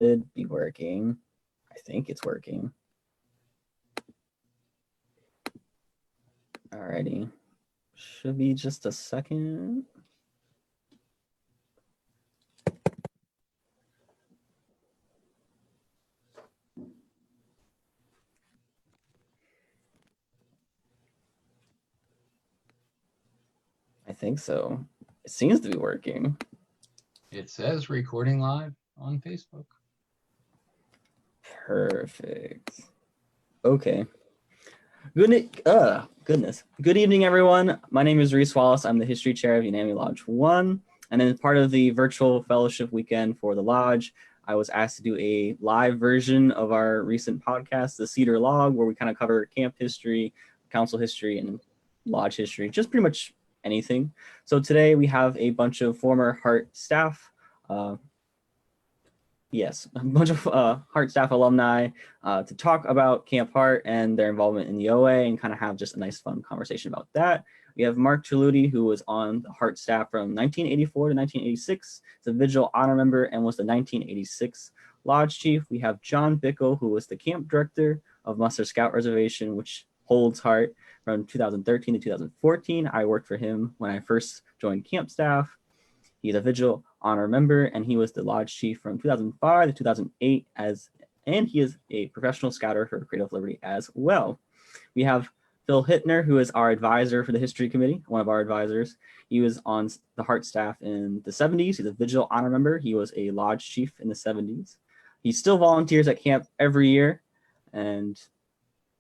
Should be working. I think it's working. Alrighty. Should be just a second. I think so. It seems to be working. It says recording live on Facebook. Perfect. Okay. Goodness. Good evening, everyone. My name is Reese Wallace. I'm the history chair of Unami Lodge 1. And as part of the virtual fellowship weekend for the Lodge, I was asked to do a live version of our recent podcast, the Cedar Log, where we kind of cover camp history, council history, and Lodge history, just pretty much anything. So today we have a bunch of former Hart staff, yes, a bunch of Hart staff alumni to talk about Camp Hart and their involvement in the OA and kind of have just a nice fun conversation about that. We have Mark Chaluti, who was on the Hart staff from 1984 to 1986. He's a Vigil Honor member and was the 1986 Lodge Chief. We have John Bickle, who was the camp director of Muster Scout Reservation, which holds Hart from 2013 to 2014. I worked for him when I first joined camp staff. He's a Vigil Honor member, and he was the Lodge Chief from 2005 to 2008 and he is a professional scouter for Cradle of Liberty as well. We have Phil Hittner, who is our advisor for the History Committee, one of our advisors. He was on the Hart staff in the 70s. He's a Vigil Honor member. He was a Lodge Chief in the 70s. He still volunteers at camp every year, and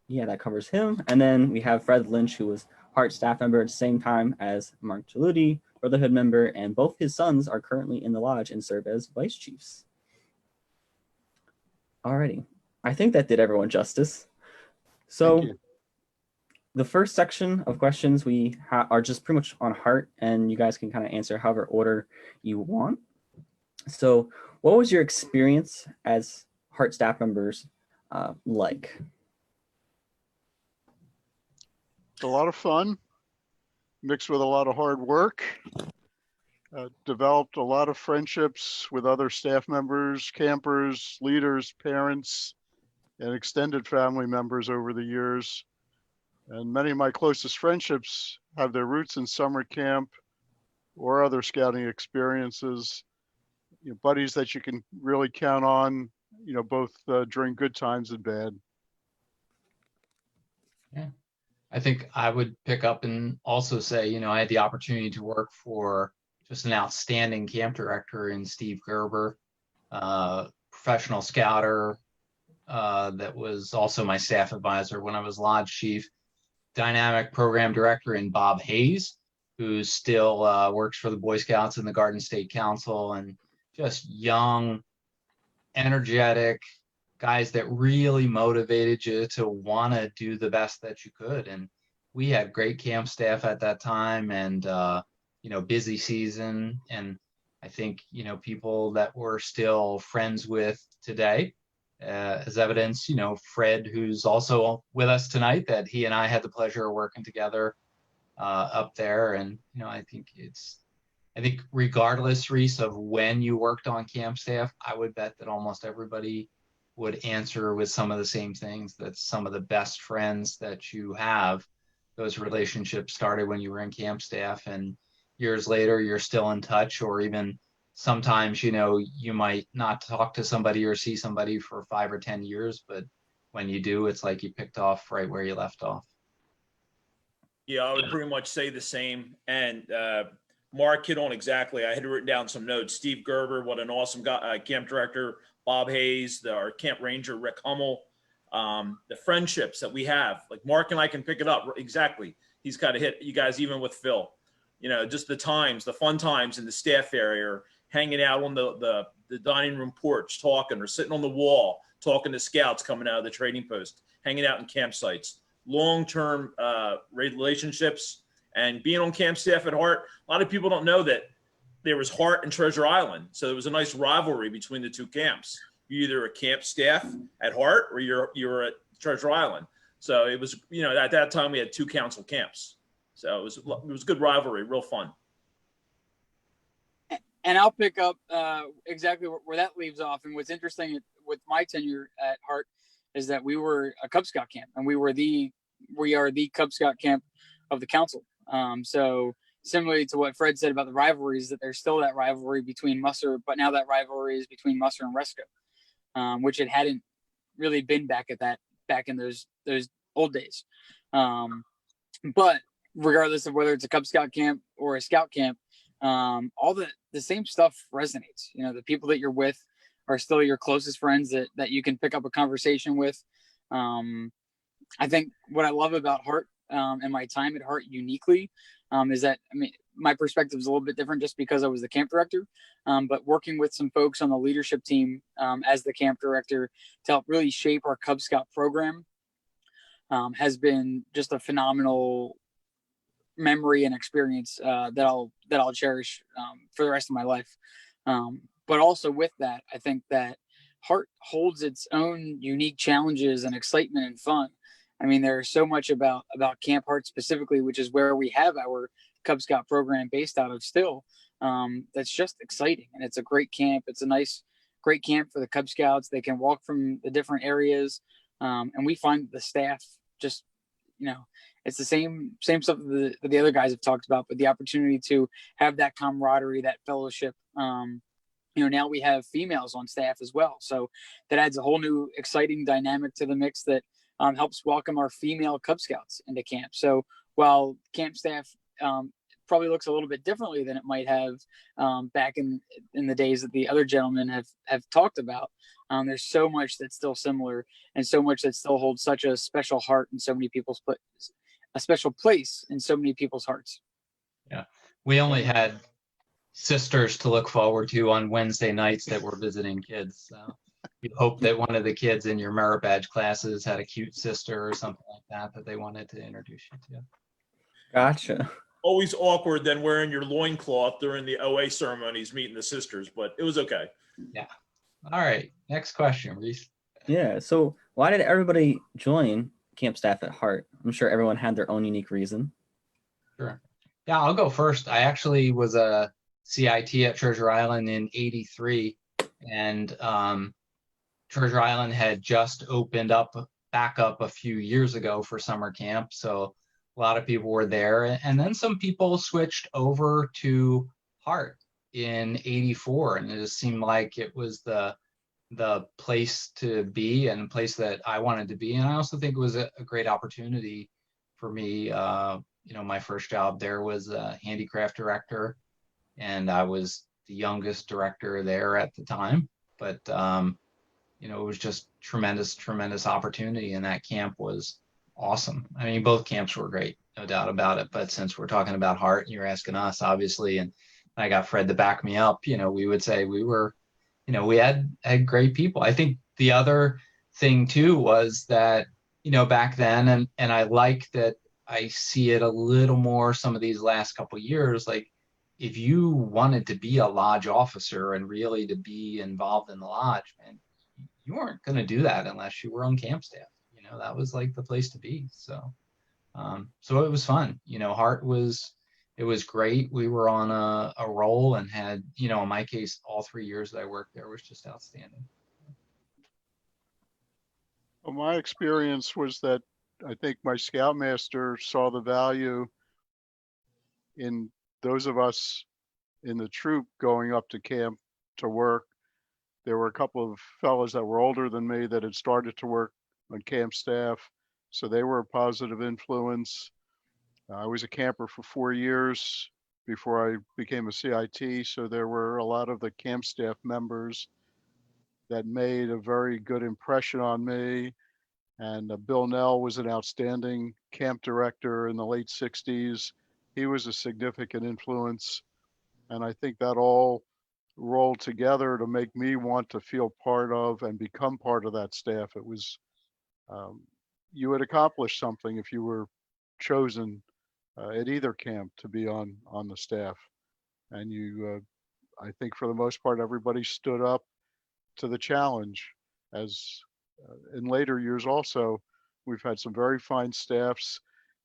yeah, that covers him. And then we have Fred Lynch, who was Hart staff member at the same time as Mark Chaluti, Brotherhood member, and both his sons are currently in the Lodge and serve as vice chiefs. Alrighty, I think that did everyone justice. So the first section of questions we are just pretty much on Hart, and you guys can kind of answer however order you want. So what was your experience as Hart staff members like? A lot of fun, mixed with a lot of hard work. Developed a lot of friendships with other staff members, campers, leaders, parents, and extended family members over the years. And many of my closest friendships have their roots in summer camp or other scouting experiences. You know, buddies that you can really count on, you know, both during good times and bad. Yeah. I think I would pick up and also say, you know, I had the opportunity to work for just an outstanding camp director in Steve Gerber, professional scouter that was also my staff advisor when I was Lodge Chief, dynamic program director in Bob Hayes, who still works for the Boy Scouts and the Garden State Council, and just young, energetic guys that really motivated you to want to do the best that you could. And we had great camp staff at that time, and you know, busy season. And I think, you know, people that we're still friends with today, as evidence, you know, Fred, who's also with us tonight, that he and I had the pleasure of working together up there. And, you know, I think regardless, Reese, of when you worked on camp staff, I would bet that almost everybody would answer with some of the same things. That some of the best friends that you have, those relationships started when you were in camp staff, and years later you're still in touch, or even sometimes, you know, you might not talk to somebody or see somebody for 5 or 10 years, but when you do, it's like you picked off right where you left off. Yeah, I would pretty much say the same. And Mark hit on exactly. I had written down some notes. Steve Gerber, what an awesome guy, camp director. Bob Hayes, our camp ranger, Rick Hummel. The friendships that we have, like Mark and I can pick it up exactly. He's kind of hit you guys, even with Phil. You know, just the times, the fun times in the staff area, or hanging out on the dining room porch talking, or sitting on the wall talking to scouts coming out of the trading post, hanging out in campsites. Long-term relationships, and being on camp staff at Hart. A lot of people don't know that there was Hart and Treasure Island, so there was a nice rivalry between the two camps. You're either a camp staff at Hart or you're at Treasure Island. So it was, you know, at that time we had 2 council camps, so it was good rivalry, real fun. and I'll pick up exactly where that leaves off. And what's interesting with my tenure at Hart is that we were a Cub Scout camp, and we are the Cub Scout camp of the council. So similarly to what Fred said about the rivalries, that there's still that rivalry between Musser, but now that rivalry is between Musser and Resco, which it hadn't really been back in those old days. But regardless of whether it's a Cub Scout camp or a Scout camp, all the same stuff resonates. You know, the people that you're with are still your closest friends that you can pick up a conversation with. I think what I love about Hart and my time at Hart uniquely is that, I mean, my perspective is a little bit different just because I was the camp director, but working with some folks on the leadership team as the camp director to help really shape our Cub Scout program has been just a phenomenal memory and experience that I'll cherish for the rest of my life. But also with that, I think that Hart holds its own unique challenges and excitement and fun. I mean, there's so much about Camp Hart specifically, which is where we have our Cub Scout program based out of still. That's just exciting, and it's a great camp. It's a great camp for the Cub Scouts. They can walk from the different areas, and we find the staff just, you know, it's the same stuff that the other guys have talked about, but the opportunity to have that camaraderie, that fellowship. You know, now we have females on staff as well, so that adds a whole new exciting dynamic to the mix that helps welcome our female Cub Scouts into camp. So while camp staff probably looks a little bit differently than it might have back in the days that the other gentlemen have talked about, there's so much that's still similar, and so much that still holds such a special heart in so many people's a special place in so many people's hearts. Yeah, we only had sisters to look forward to on Wednesday nights that were visiting kids. So you hope that one of the kids in your merit badge classes had a cute sister or something like that they wanted to introduce you to. Gotcha. Always awkward than wearing your loincloth during the OA ceremonies, meeting the sisters, but it was okay. Yeah. All right. Next question, Reese. Yeah. So why did everybody join camp staff at Hart? I'm sure everyone had their own unique reason. Sure. Yeah, I'll go first. I actually was a CIT at Treasure Island in '83, and Treasure Island had just opened back up a few years ago for summer camp. So a lot of people were there. And then some people switched over to Hart in '84. And it just seemed like it was the place to be and a place that I wanted to be. And I also think it was a great opportunity for me. You know, my first job there was a handicraft director, and I was the youngest director there at the time. But you know, it was just tremendous opportunity, and that camp was awesome. I mean, both camps were great, no doubt about it. But since we're talking about Hart, and you're asking us, obviously, and I got Fred to back me up, you know, we would say we were, you know, we had great people. I think the other thing too was that, you know, back then, and I like that I see it a little more some of these last couple of years, like if you wanted to be a lodge officer and really to be involved in the lodge, man, you weren't going to do that unless you were on camp staff. You know, that was like the place to be. So, so it was fun. You know, it was great. We were on a roll and had, you know, in my case, all 3 years that I worked there was just outstanding. Well, my experience was that I think my scoutmaster saw the value in those of us in the troop going up to camp to work. There were a couple of fellows that were older than me that had started to work on camp staff, so they were a positive influence. I was a camper for 4 years before I became a CIT, so there were a lot of the camp staff members that made a very good impression on me. And Bill Nell was an outstanding camp director in the late 60s. He was a significant influence. And I think that all rolled together to make me want to feel part of and become part of that staff. It was, you would accomplish something if you were chosen at either camp to be on the staff. And you, I think for the most part, everybody stood up to the challenge. As in later years also, we've had some very fine staffs,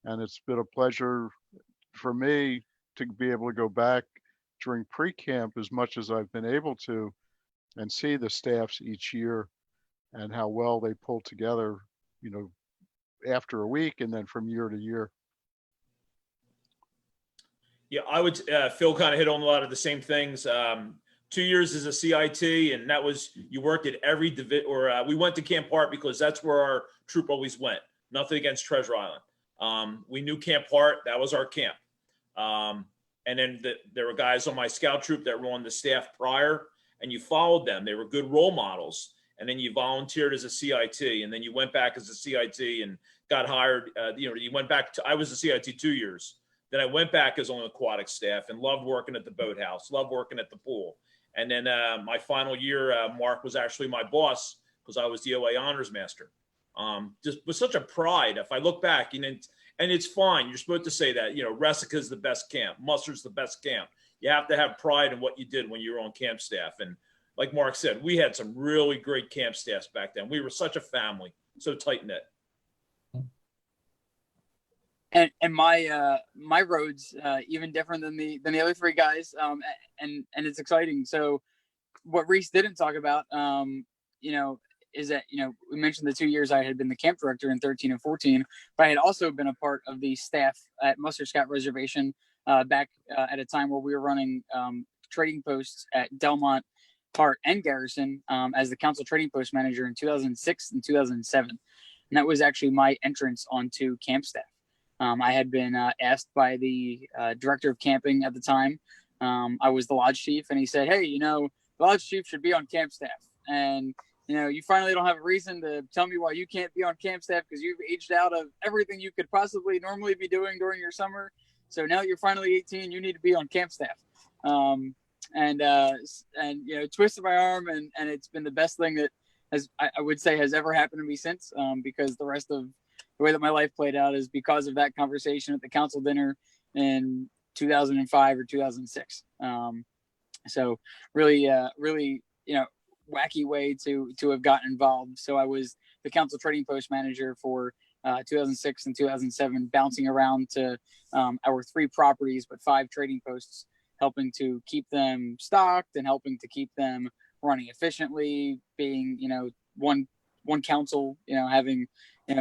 and it's been a pleasure for me to be able to go back during pre-camp as much as I've been able to and see the staffs each year and how well they pull together, you know, after a week and then from year to year. Yeah, I would, Phil kind of hit on a lot of the same things. 2 years as a CIT, and that was, you worked at every division, or we went to Camp Hart because that's where our troop always went. Nothing against Treasure Island. We knew Camp Hart, that was our camp. And then there were guys on my scout troop that were on the staff prior, and you followed them. They were good role models. And then you volunteered as a CIT, and then you went back as a CIT and got hired. You went back to, I was a CIT 2 years. Then I went back as on aquatic staff and loved working at the boathouse, loved working at the pool. And then my final year, Mark was actually my boss because I was the OA honors master. Just with such a pride. If I look back, and it's fine. You're supposed to say that, Resica's the best camp. Muster's the best camp. You have to have pride in what you did when you were on camp staff. And like Mark said, we had some really great camp staffs back then. We were such a family, so tight knit. And my roads even different than the other three guys, and it's exciting. So what Reese didn't talk about, is that we mentioned the 2 years I had been the camp director in 13 and 14, but I had also been a part of the staff at Muster Scout Reservation back at a time where we were running trading posts at Delmont, Hart, and Garrison as the council trading post manager in 2006 and 2007, and that was actually my entrance onto camp staff. I had been asked by the director of camping at the time. I was the lodge chief, and he said, "Hey, the lodge chief should be on camp staff. And, you finally don't have a reason to tell me why you can't be on camp staff because you've aged out of everything you could possibly normally be doing during your summer. So now you're finally 18, you need to be on camp staff." Twisted my arm, and it's been the best thing that I would say has ever happened to me since, because the rest of the way that my life played out is because of that conversation at the council dinner in 2005 or 2006. So really, wacky way to have gotten involved. So I was the council trading post manager for 2006 and 2007, bouncing around to our 3 properties, but 5 trading posts, helping to keep them stocked and helping to keep them running efficiently, being, one council, having,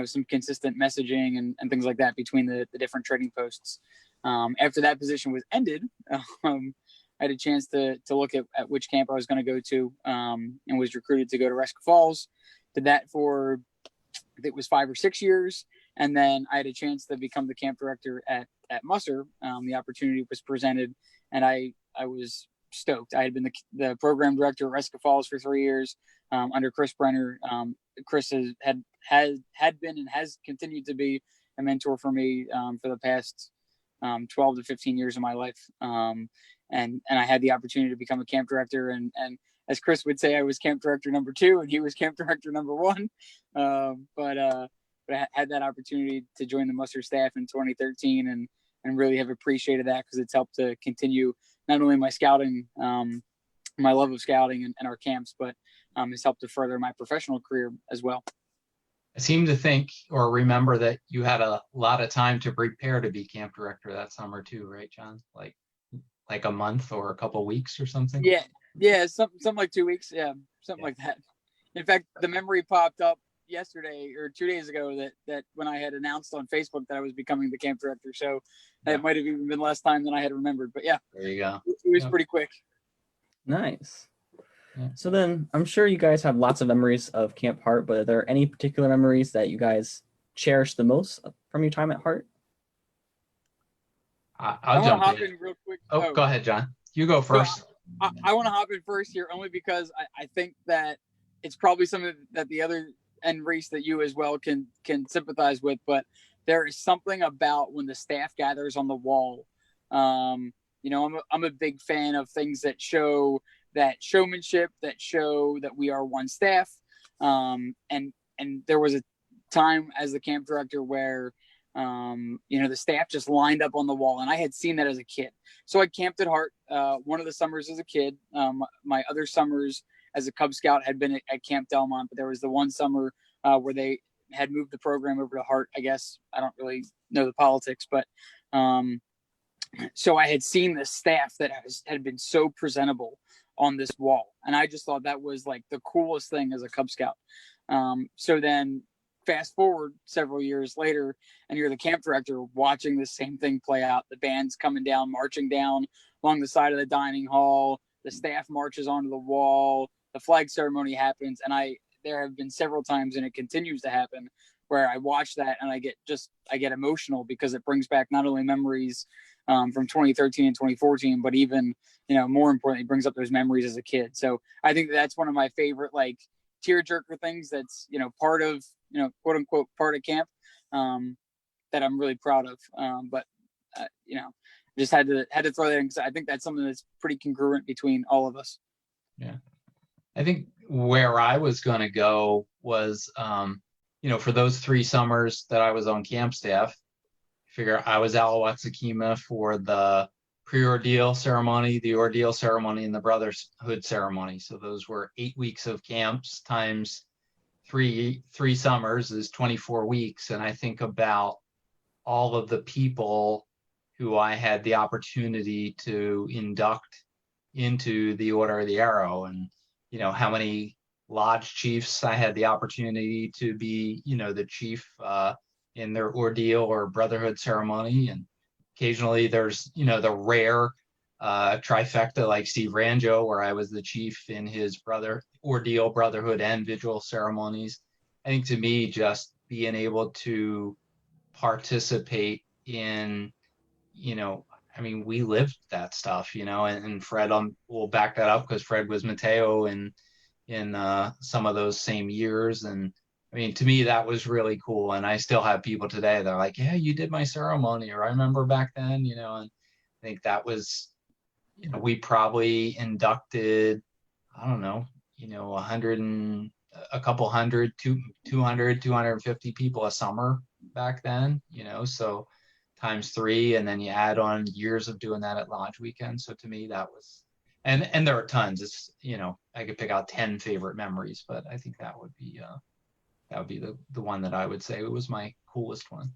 some consistent messaging and things like that between the different trading posts. After that position was ended, I had a chance to look at which camp I was going to go to, and was recruited to go to Resca Falls. Did that for, I think it was 5 or 6 years. And then I had a chance to become the camp director at Muster. The opportunity was presented, and I was stoked. I had been the program director at Resca Falls for 3 years under Chris Brenner. Chris had been and has continued to be a mentor for me for the past 12 to 15 years of my life. And I had the opportunity to become a camp director. And as Chris would say, I was camp director number 2 and he was camp director number 1. But I had that opportunity to join the Muster staff in 2013 and really have appreciated that because it's helped to continue not only my scouting, my love of scouting and our camps, but it's helped to further my professional career as well. I seem to think or remember that you had a lot of time to prepare to be camp director that summer too, right, John? Like a month or a couple of weeks or something? Yeah, something like 2 weeks. Yeah, something like that. In fact, the memory popped up yesterday or 2 days ago that when I had announced on Facebook that I was becoming the camp director. So it might have even been less time than I had remembered. But yeah, there you go. It was pretty quick. Nice. Yeah. So then I'm sure you guys have lots of memories of Camp Hart, but are there any particular memories that you guys cherish the most from your time at Hart? I'll jump in real quick. Oh, go ahead, John. You go first. I want to hop in first here only because I think that it's probably something that the other and Reese that you as well can sympathize with, but there is something about when the staff gathers on the wall. I'm a big fan of things that show that showmanship, that show that we are one staff. And there was a time as the camp director where the staff just lined up on the wall, and I had seen that as a kid. So I camped at Hart one of the summers as a kid. My other summers as a Cub Scout had been at Camp Delmont, but there was the one summer where they had moved the program over to Hart. I guess I don't really know the politics, but So I had seen the staff that had been so presentable on this wall, and I just thought that was like the coolest thing as a Cub Scout. So then fast forward several years later, and you're the camp director watching the same thing play out. The band's coming down, marching down along the side of the dining hall. The staff marches onto the wall. The flag ceremony happens, and there have been several times, and it continues to happen, where I watch that and I get emotional because it brings back not only memories from 2013 and 2014, but even, more importantly, brings up those memories as a kid. So I think that's one of my favorite, like, tearjerker things that's, part of, quote unquote, part of camp that I'm really proud of. But just had to throw that in because I think that's something that's pretty congruent between all of us. Yeah. I think where I was going to go was, for those 3 summers that I was on camp staff, figure I was Alawatsikima for the pre-ordeal ceremony, the ordeal ceremony, and the brotherhood ceremony. So those were 8 weeks of camps times three summers is 24 weeks. And I think about all of the people who I had the opportunity to induct into the Order of the Arrow, and how many lodge chiefs I had the opportunity to be, the chief in their ordeal or brotherhood ceremony. And occasionally there's, the rare trifecta like Steve Ranjo, where I was the chief in his ordeal, brotherhood, and vigil ceremonies. I think to me, just being able to participate in, we lived that stuff, and Fred will back that up because Fred was Mateo in some of those same years. And to me, that was really cool. And I still have people today that are like, yeah, you did my ceremony, or I remember back then, and I think that was, we probably inducted, I don't know, 100 and a couple hundred, 200, 250 people a summer back then, so times 3, and then you add on years of doing that at lodge weekends. So to me, that was, and there are tons. It's, I could pick out 10 favorite memories, but I think that would be the one that I would say was my coolest one.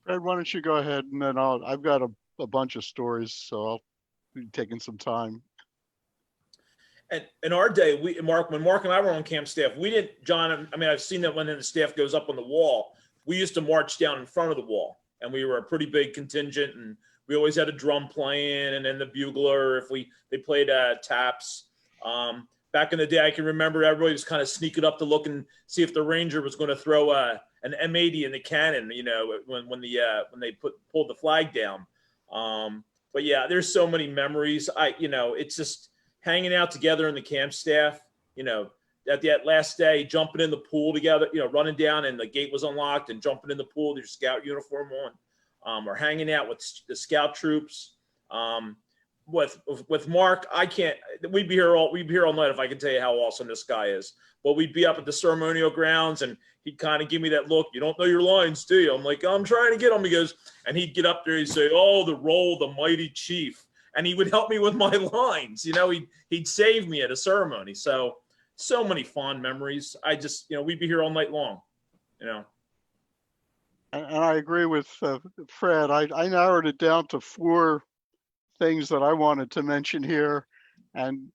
Fred, why don't you go ahead, and then I've got a bunch of stories, so I'll be taking some time. And in our day, when Mark and I were on camp staff, we didn't, John, I've seen that when the staff goes up on the wall, we used to march down in front of the wall, and we were a pretty big contingent, and we always had a drum playing, and then the bugler, they played taps. Back in the day, I can remember everybody was kind of sneaking up to look and see if the Ranger was going to throw an M80 in the cannon, when they pulled the flag down. But yeah, there's so many memories. It's just hanging out together in the camp staff, at that last day, jumping in the pool together, running down and the gate was unlocked and jumping in the pool with your scout uniform on, or hanging out with the scout troops. With Mark, we'd be here all night if I could tell you how awesome this guy is. But we'd be up at the ceremonial grounds and he'd kind of give me that look. You don't know your lines, do you? I'm like, I'm trying to get them. He goes, and he'd get up there, he'd say, oh, the roll, the mighty chief. And he would help me with my lines. He'd save me at a ceremony. So many fond memories. I just, we'd be here all night long, And I agree with Fred. I narrowed it down to 4 things that I wanted to mention here. And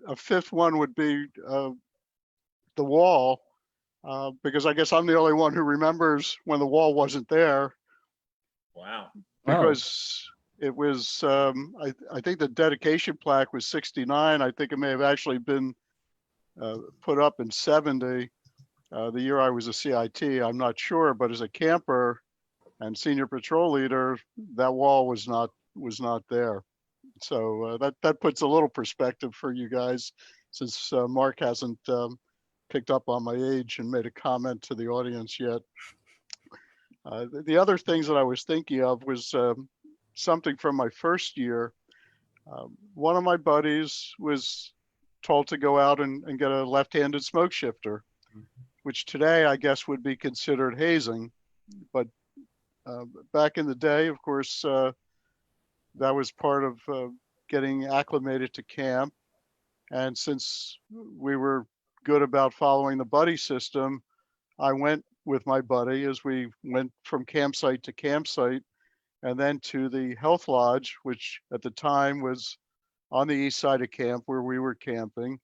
a 5th one would be the wall, because I guess I'm the only one who remembers when the wall wasn't there. Wow. Because it was, I think the dedication plaque was 69. I think it may have actually been put up in 70, the year I was a CIT. I'm not sure, but as a camper and senior patrol leader, that wall was not there. So that puts a little perspective for you guys, since Mark hasn't picked up on my age and made a comment to the audience yet. The other things that I was thinking of was something from my first year. One of my buddies was told to go out and get a left-handed smoke shifter, which today I guess would be considered hazing. But back in the day, of course, that was part of getting acclimated to camp. And since we were good about following the buddy system, I went with my buddy as we went from campsite to campsite and then to the health lodge, which at the time was on the east side of camp where we were camping.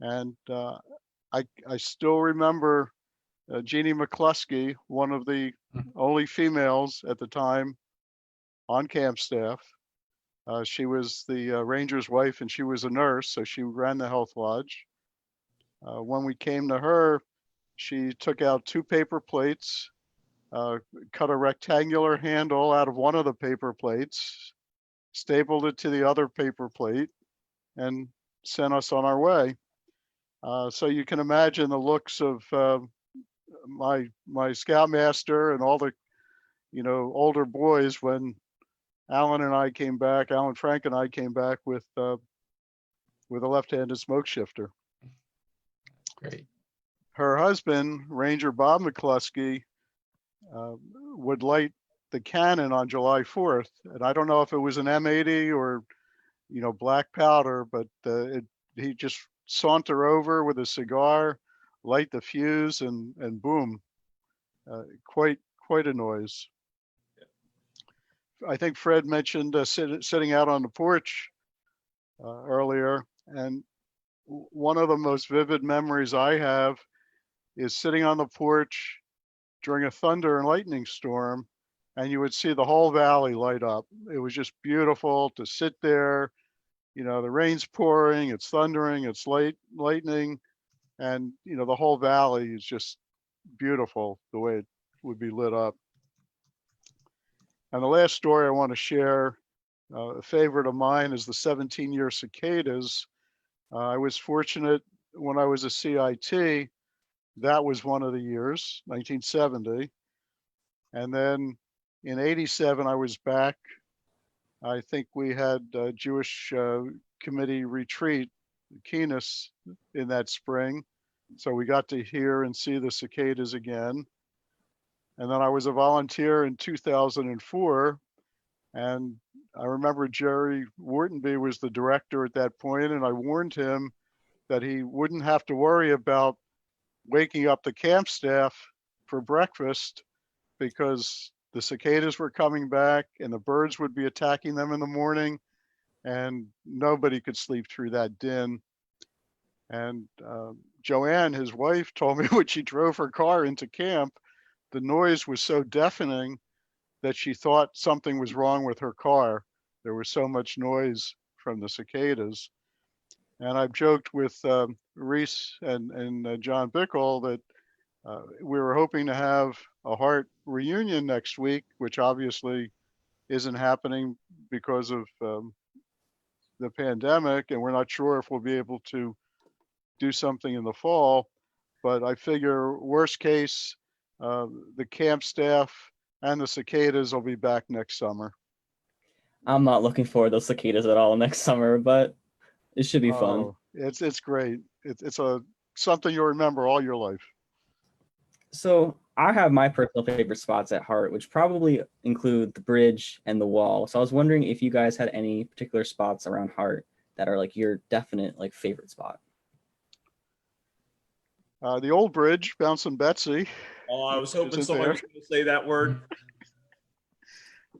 And I still remember Jeannie McCluskey, one of the only females at the time on camp staff. She was the ranger's wife, and she was a nurse, so she ran the health lodge. When we came to her, she took out 2 paper plates, cut a rectangular handle out of one of the paper plates, stapled it to the other paper plate, and sent us on our way. So you can imagine the looks of my scoutmaster and all the older boys when Alan Frank and I came back with a left-handed smoke shifter. Great. Her husband, Ranger Bob McCluskey, would light the cannon on July 4th. And I don't know if it was an M80 or, black powder, but he just saunter over with a cigar, light the fuse, and boom, quite a noise. I think Fred mentioned sitting out on the porch earlier, and one of the most vivid memories I have is sitting on the porch during a thunder and lightning storm, and you would see the whole valley light up. It was just beautiful to sit there. The rain's pouring, it's thundering, it's lightning, and the whole valley is just beautiful the way it would be lit up. And the last story I want to share, a favorite of mine, is the 17-year cicadas. I was fortunate when I was a CIT, that was one of the years, 1970. And then in 87, I was back. I think we had a Jewish committee retreat, Keenest, in that spring. So we got to hear and see the cicadas again. And then I was a volunteer in 2004. And I remember Jerry Whartonby was the director at that point, and I warned him that he wouldn't have to worry about waking up the camp staff for breakfast because the cicadas were coming back and the birds would be attacking them in the morning, and nobody could sleep through that din. And Joanne, his wife, told me when she drove her car into camp, the noise was so deafening that she thought something was wrong with her car. There was so much noise from the cicadas. And I've joked with Reese and John Bickle that we were hoping to have a Hart reunion next week, which obviously isn't happening because of the pandemic, and we're not sure if we'll be able to do something in the fall. But I figure worst case, the camp staff and the cicadas will be back next summer. I'm not looking forward to those cicadas at all next summer, but it should be fun. Oh, it's great. It's something you'll remember all your life. So I have my personal favorite spots at Hart, which probably include the bridge and the wall. So I was wondering if you guys had any particular spots around Hart that are like your definite favorite spot. The old bridge, Bouncing Betsy. Oh, I was hoping Isn't somebody there? was going to say that word.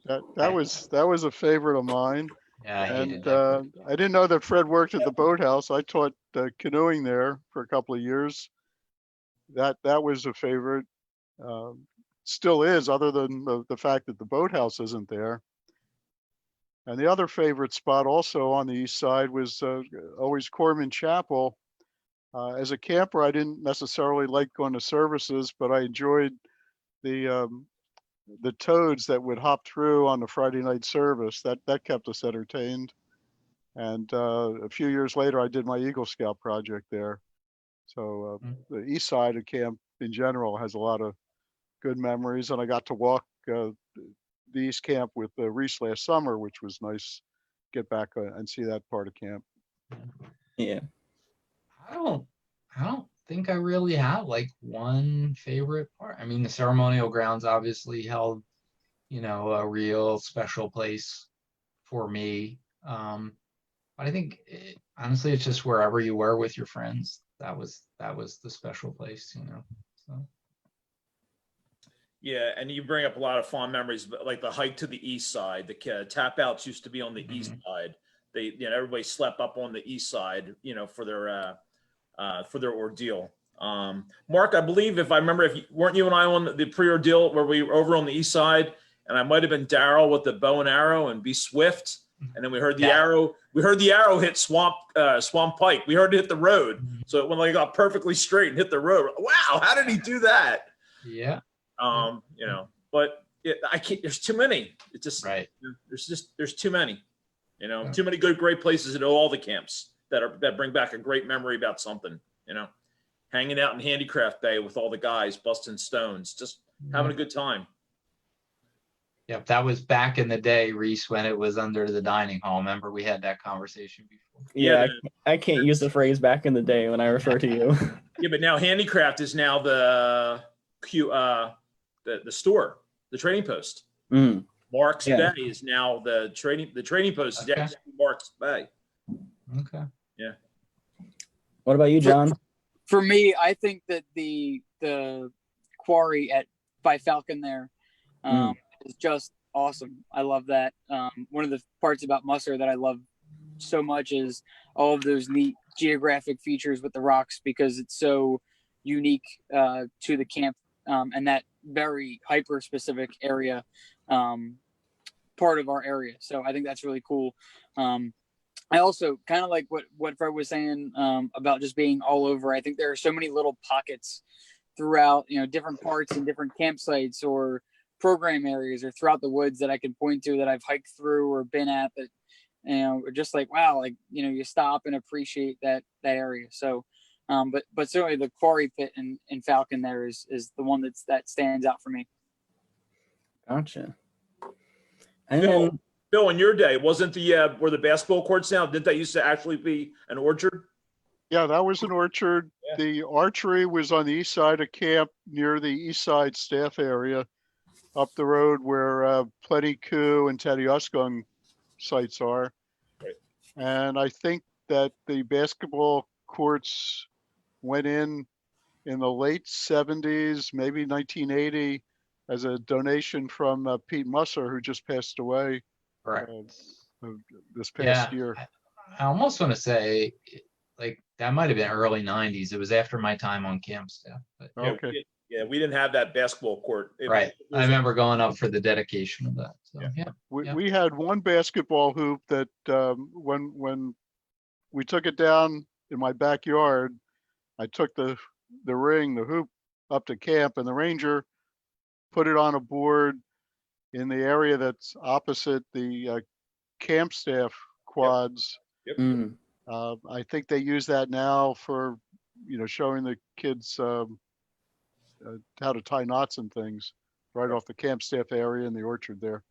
That was a favorite of mine. Yeah, I hated And that. I didn't know that Fred worked at the boathouse. I taught canoeing there for a couple of years. That was a favorite. Still is, other than the fact that the boathouse isn't there. And the other favorite spot also on the east side was always Corman Chapel. As a camper, I didn't necessarily like going to services, but I enjoyed the toads that would hop through on the Friday night service. That kept us entertained. And a few years later, I did my Eagle Scout project there. So the east side of camp in general has a lot of good memories. And I got to walk the East Camp with Reese last summer, which was nice. Get back and see that part of camp. Yeah. I don't think I really have one favorite part. I mean, the ceremonial grounds obviously held, a real special place for me. But I think honestly, it's just wherever you were with your friends. That was the special place, So. Yeah, and you bring up a lot of fond memories, but like the hike to the east side, the tap outs used to be on the east side. They, everybody slept up on the east side, for their ordeal. Mark, I believe if I remember, weren't you and I on the pre-ordeal where we were over on the east side, and I might have been Daryl with the bow and arrow and Be Swift, and then we heard the arrow. We heard the arrow hit Swamp Pike. We heard it hit the road, so it went like got perfectly straight and hit the road. Wow, how did he do that? Yeah. But I can't. There's too many. It's just Right. There's too many. Too many great places at all the camps that bring back a great memory about something. Hanging out in Handicraft Bay with all the guys, busting stones, just having a good time. Yep, that was back in the day, Reese, when it was under the dining hall. Remember, we had that conversation before. Yeah, I can't use the phrase back in the day when I refer to you. Yeah, but now Handicraft is now the store, the trading post. Mark's Bay is now the trading post is actually Mark's Bay. Okay. Yeah. What about you, John? For me, I think that the quarry by Falcon there is just awesome. I love that. One of the parts about Musser that I love so much is all of those neat geographic features with the rocks, because it's so unique to the camp and that very hyper specific area, part of our area. So I think that's really cool. I also kind of like what Fred was saying about just being all over. I think there are so many little pockets throughout, different parts and different campsites or program areas or throughout the woods that I can point to that I've hiked through or been at that, just like, wow, like, you stop and appreciate that area. So, but certainly the quarry pit in Falcon there is the one that stands out for me. Gotcha. And then, Bill, in your day, wasn't where the basketball courts now? Didn't that used to actually be an orchard? Yeah, that was an orchard. Yeah. The archery was on the east side of camp near the east side staff area, up the road where Plenty Coup and Teddy sites are. Right. And I think that the basketball courts went in the late 70s, maybe 1980, as a donation from Pete Musser, who just passed away Correct. this past year. I almost want to say, like, that might have been early 90s. It was after my time on camp staff. But Okay. We didn't have that basketball court. Right. I remember going up for the dedication of that. So, yeah. We had one basketball hoop that when we took it down in my backyard, I took the hoop up to camp, and the ranger put it on a board in the area that's opposite the camp staff quads. Yep. I think they use that now for, showing the kids how to tie knots and things right off the camp staff area in the orchard there.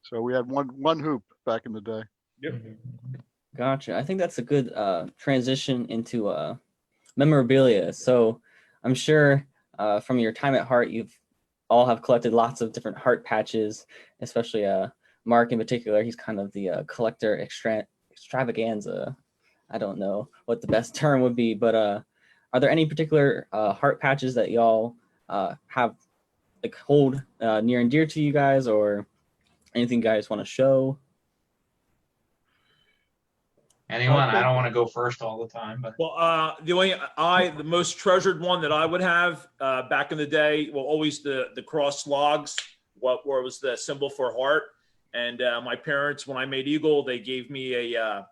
So we had one hoop back in the day. Yep. gotcha. I think that's a good transition into memorabilia. So I'm sure from your time at Hart, you've all have collected lots of different Hart patches, especially Mark in particular. He's kind of the collector extravaganza. I don't know what the best term would be, but are there any particular Hart patches that y'all have like hold near and dear to you guys, or anything you guys want to show? Anyone? I don't want to go first all the time, but Well, the most treasured one that I would have back in the day, well, always the cross logs, where it was the symbol for Hart. And my parents, when I made Eagle, they gave me a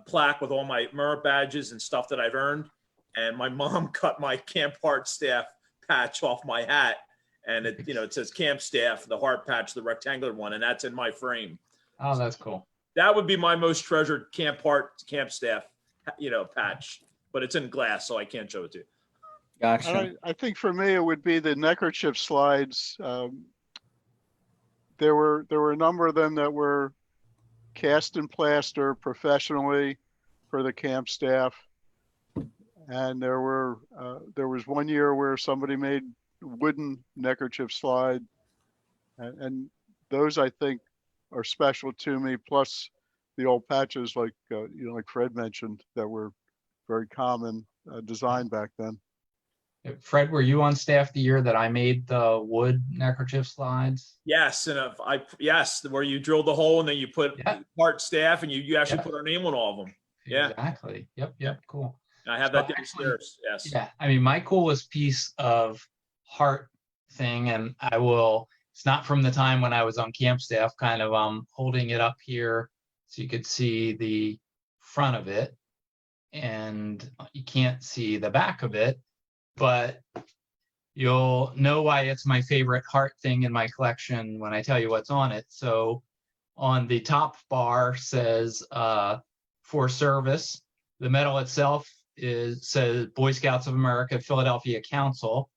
plaque with all my merit badges and stuff that I've earned. And my mom cut my Camp Hart staff patch off my hat, and it says Camp Staff, the Hart patch, the rectangular one, and that's in my frame. oh, that's cool. That would be my most treasured Camp Hart, Camp Staff, patch. But it's in glass, so I can't show it to you. Gotcha. I think for me it would be the neckerchief slides. There were a number of them that were cast in plaster professionally for the camp staff, and there was one year where somebody made wooden neckerchief slide, and those I think are special to me. Plus the old patches like Fred mentioned that were very common design back then. Fred, were you on staff the year that I made the wood neckerchief slides? Yes, and if yes, where you drilled the hole and then you put Yeah. Hart staff and you actually Yeah. put our name on all of them. Yeah. Exactly. Yep. Cool. And I have So that actually, downstairs. Yes. yeah, I mean, my coolest piece of Hart thing, and it's not from the time when I was on camp staff, kind of holding it up here so you could see the front of it, and you can't see the back of it, but you'll know why it's my favorite Hart thing in my collection when I tell you what's on it. So on the top bar says for service. The medal itself says Boy Scouts of America, Philadelphia Council.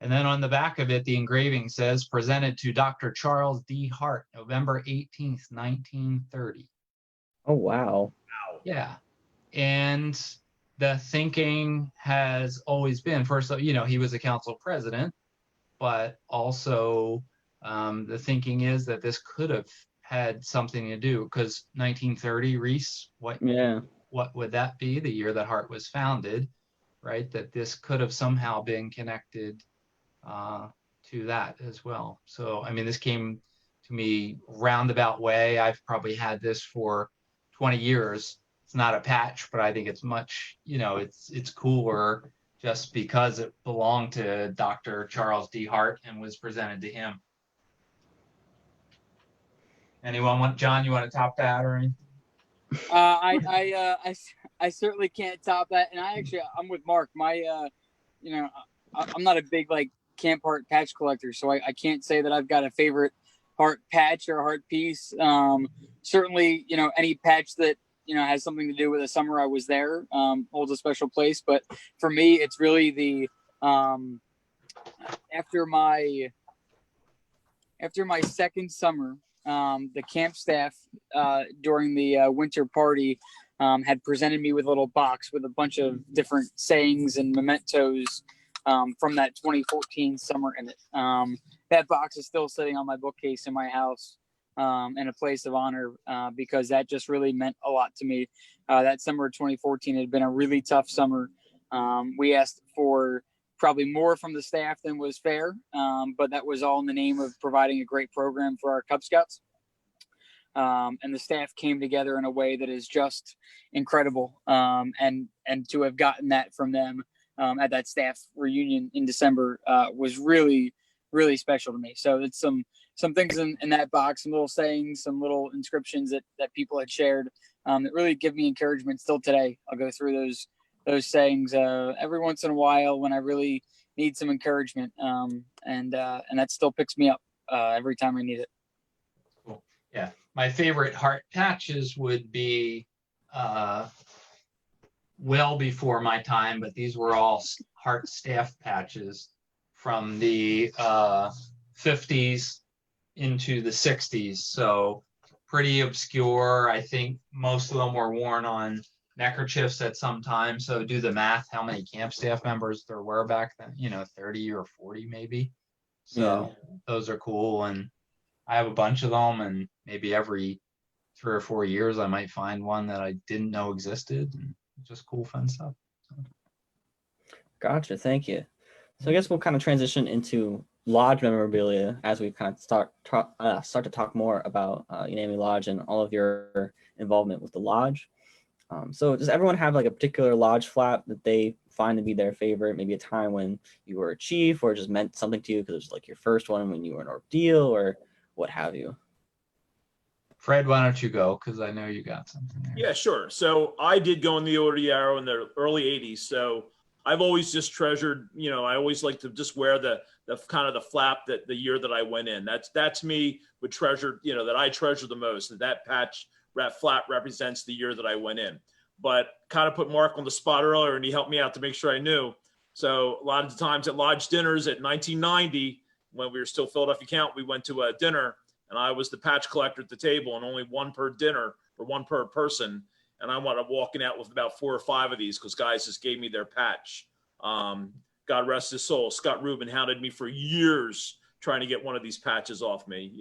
And then on the back of it, the engraving says presented to Dr. Charles D. Hart, November 18th, 1930. Oh, wow. Yeah. And the thinking has always been, first, he was a council president, but also the thinking is that this could have had something to do, because 1930, Reese, what would that be? The year that Hart was founded, right? That this could have somehow been connected to that as well. So, I mean, this came to me roundabout way. I've probably had this for 20 years. It's not a patch, but I think it's much, it's cooler just because it belonged to Dr. Charles D. Hart and was presented to him. Anyone want, John, you want to top that or anything? I certainly can't top that. And I'm with Mark. I'm not a big Camp Hart patch collector, so I can't say that I've got a favorite Hart patch or Hart piece. Certainly, any patch that has something to do with the summer I was there holds a special place. But for me, it's really the after my second summer, the camp staff during the winter party had presented me with a little box with a bunch of different sayings and mementos from that 2014 summer in it. That box is still sitting on my bookcase in my house in a place of honor because that just really meant a lot to me. That summer of 2014 had been a really tough summer. We asked for probably more from the staff than was fair, but that was all in the name of providing a great program for our Cub Scouts. And the staff came together in a way that is just incredible. And to have gotten that from them at that staff reunion in December was really, really special to me. So it's some things in that box, some little sayings, some little inscriptions that people had shared that really give me encouragement still today. I'll go through those sayings every once in a while when I really need some encouragement. And that still picks me up every time I need it. Cool. Yeah. My favorite Hart patches would be well before my time, but these were all Hart staff patches from the 50s into the 60s. So pretty obscure. I think most of them were worn on neckerchiefs at some time. So do the math, how many camp staff members there were back then, 30 or 40 maybe. So those are cool. And I have a bunch of them, and maybe every 3 or 4 years I might find one that I didn't know existed, and just cool, fun stuff. Gotcha. Thank you. So I guess we'll kind of transition into lodge memorabilia as we kind of start to talk more about Unami Lodge and all of your involvement with the lodge. So does everyone have like a particular lodge flap that they find to be their favorite? Maybe a time when you were a chief or it just meant something to you because it was like your first one when you were an ordeal or what have you? Fred, why don't you go? Because I know you got something there. Yeah, sure. So I did go in the Ordeal in the early 80s. So I've always just treasured, I always like to just wear the kind of the flap that the year that I went in. That's me with treasure, that I treasure the most. That patch, that flap represents the year that I went in. But kind of put Mark on the spot earlier and he helped me out to make sure I knew. So a lot of the times at lodge dinners at 1990, when we were still Philadelphia Count, we went to a dinner and I was the patch collector at the table and only one per dinner or one per person. And I wound up walking out with about 4 or 5 of these because guys just gave me their patch. God rest his soul. Scott Rubin hounded me for years trying to get one of these patches off me,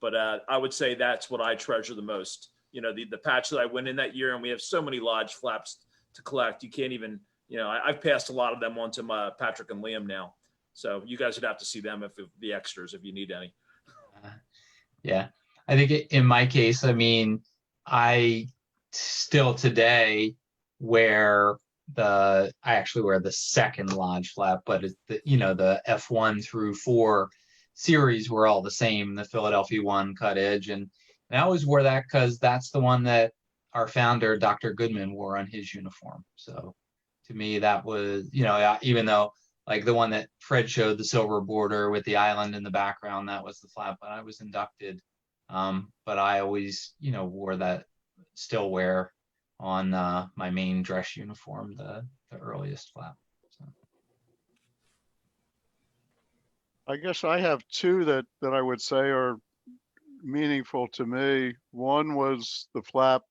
but I would say that's what I treasure the most. The patch that I went in that year, and we have so many lodge flaps to collect. You can't even I've passed a lot of them on to my Patrick and Liam now. So you guys would have to see them if the extras, if you need any. Yeah, I think in my case, I mean, I still today I actually wear the second lodge flap, but it's the F1 through 4 series were all the same, the Philadelphia 1 cut edge. And I always wore that because that's the one that our founder, Dr. Goodman, wore on his uniform. So to me, that was, even though like the one that Fred showed, the silver border with the island in the background, that was the flap, but I was inducted. But I always, wore that, still wear on my main dress uniform, the earliest flap. So. I guess I have two that I would say are meaningful to me. One was the flap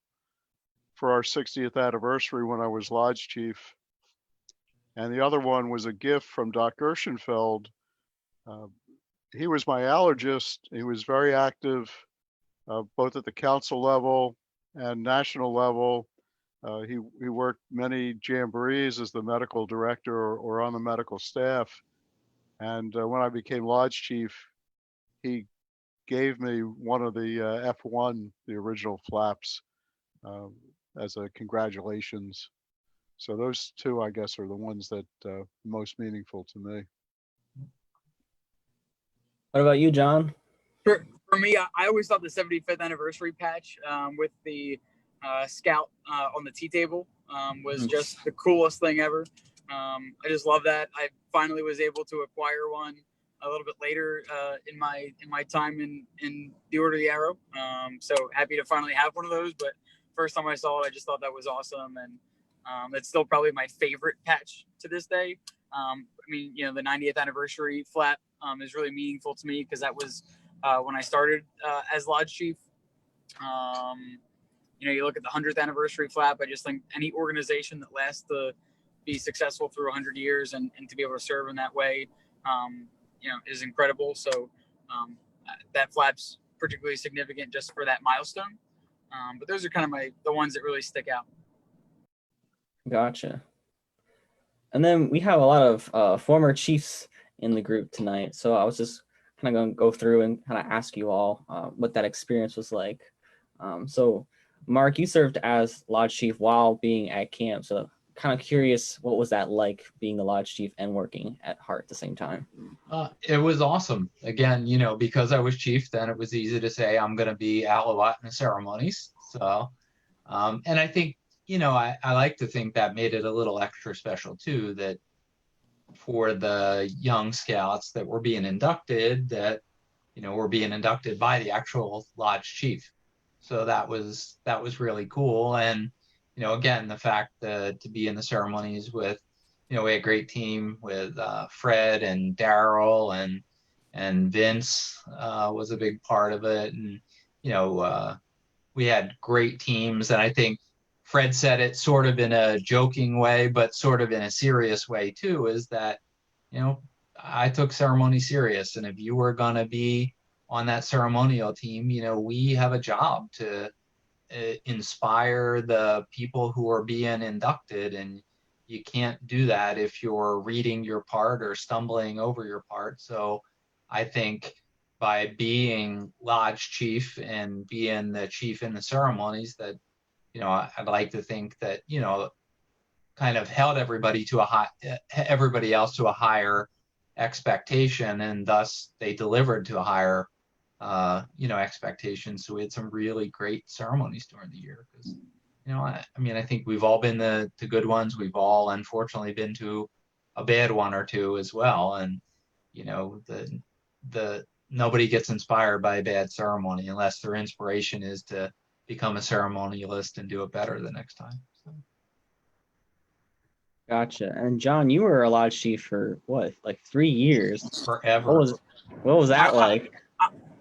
for our 60th anniversary when I was lodge chief. And the other one was a gift from Doc Gershenfeld. He was my allergist. He was very active, both at the council level and national level. He worked many jamborees as the medical director or on the medical staff. And when I became lodge chief, he gave me one of the F1, the original flaps, as a congratulations. So those two, I guess, are the ones that most meaningful to me. What about you, John? For me, I always thought the 75th anniversary patch with the scout on the tea table was just the coolest thing ever. I just love that. I finally was able to acquire one a little bit later in my time in the Order of the Arrow. So happy to finally have one of those. But first time I saw it, I just thought that was awesome, and it's still probably my favorite patch to this day. I mean, the 90th anniversary flap is really meaningful to me because that was when I started as lodge chief. You look at the 100th anniversary flap. I just think any organization that lasts to be successful through 100 years and to be able to serve in that way, is incredible. So that flap's particularly significant just for that milestone. But those are kind of the ones that really stick out. Gotcha. And then we have a lot of former chiefs in the group tonight. So I was just kind of going to go through and kind of ask you all what that experience was like. So Mark, you served as lodge chief while being at camp. So kind of curious, what was that like being the lodge chief and working at Hart at the same time? It was awesome. Again, because I was chief, then it was easy to say I'm going to be Alawat in the ceremonies. So, and I think, I like to think that made it a little extra special too, that for the young scouts that were being inducted, that, were being inducted by the actual lodge chief. So that was really cool. And, again, the fact that to be in the ceremonies with, we had a great team with Fred and Daryl and Vince was a big part of it. And, we had great teams. And I think Fred said it sort of in a joking way, but sort of in a serious way too, is that, I took ceremony serious. And if you were going to be on that ceremonial team, we have a job to inspire the people who are being inducted. And you can't do that if you're reading your part or stumbling over your part. So I think by being lodge chief and being the chief in the ceremonies that, I'd like to think that, kind of held everybody else to a higher expectation, and thus they delivered to a higher, expectation. So we had some really great ceremonies during the year because, I think we've all been to good ones. We've all unfortunately been to a bad one or two as well. And, the nobody gets inspired by a bad ceremony unless their inspiration is to become a ceremonialist and do it better the next time. So. Gotcha. And John, you were a lodge chief for what, like 3 years? Forever. What was that like?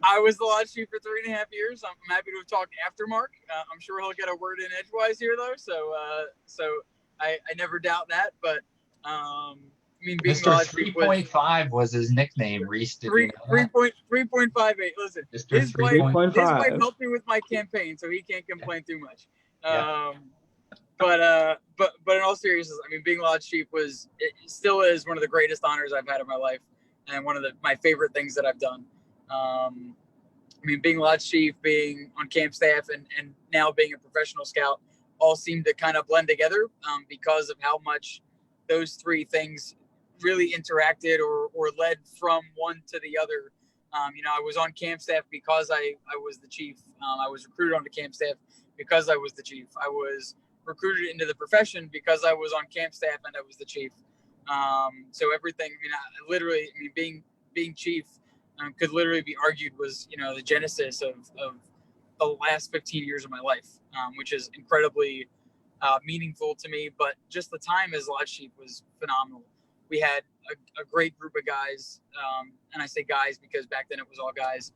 I was the lodge chief for 3.5 years. I'm happy to talk after Mark. I'm sure he'll get a word in edgewise here, though. So I never doubt that. But being Mr. lodge chief 3.5 was his nickname. Reese, did you know that? 3.58. Listen, Mr. his wife 3.5. helped me with my campaign, so he can't complain too much. Yeah. But but in all seriousness, I mean, being Lodge Chief it still is one of the greatest honors I've had in my life, and one of my favorite things that I've done. I mean, being Lodge Chief, being on camp staff, and now being a professional scout, all seem to kind of blend together because of how much those three things really interacted or led from one to the other. I was on camp staff because I was the chief. I was recruited onto camp staff because I was the chief. I was recruited into the profession because I was on camp staff and I was the chief. So everything, being chief could literally be argued was, the genesis of the last 15 years of my life, which is incredibly meaningful to me. But just the time as Lodge Chief was phenomenal. We had a great group of guys, and I say guys because back then it was all guys,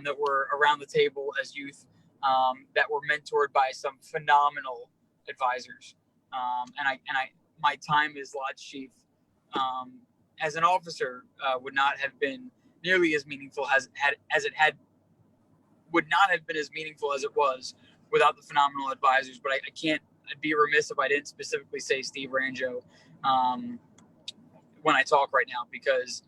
that were around the table as youth, that were mentored by some phenomenal advisors. My time as Lodge Chief, as an officer, would not have been nearly as meaningful would not have been as meaningful as it was without the phenomenal advisors. But I'd be remiss if I didn't specifically say Steve Ranjo when I talk right now, because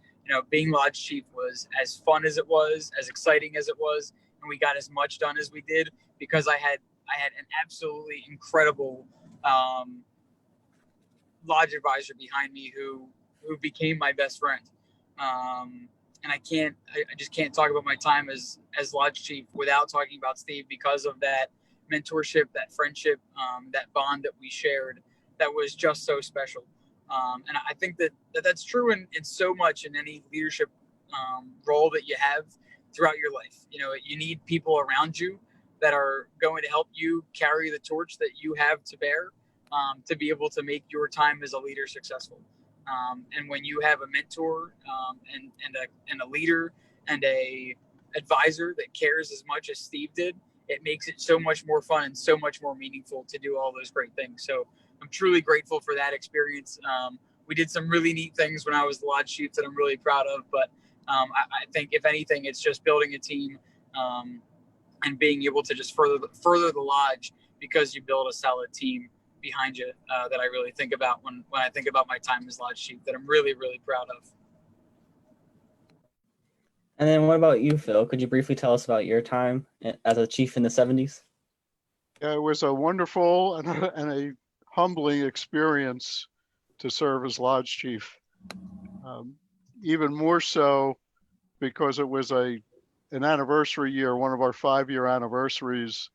being Lodge Chief was as fun as it was, as exciting as it was, and we got as much done as we did because I had an absolutely incredible lodge advisor behind me who became my best friend. And I just can't talk about my time as Lodge Chief without talking about Steve, because of that mentorship, that friendship, that bond that we shared that was just so special. And I think that's true in so much in any leadership role that you have throughout your life. You need people around you that are going to help you carry the torch that you have to bear, to be able to make your time as a leader successful. And when you have a mentor, and a leader and a advisor that cares as much as Steve did, it makes it so much more fun and so much more meaningful to do all those great things. So I'm truly grateful for that experience. We did some really neat things when I was the Lodge Chief that I'm really proud of. But I think if anything, it's just building a team, and being able to just further the lodge because you build a solid team behind you, that I really think about when I think about my time as Lodge Chief, that I'm really, really proud of. And then what about you, Phil? Could you briefly tell us about your time as a chief in the 70s? Yeah, it was a wonderful and a humbling experience to serve as Lodge Chief. Even more so because it was an anniversary year, one of our 5-year anniversaries.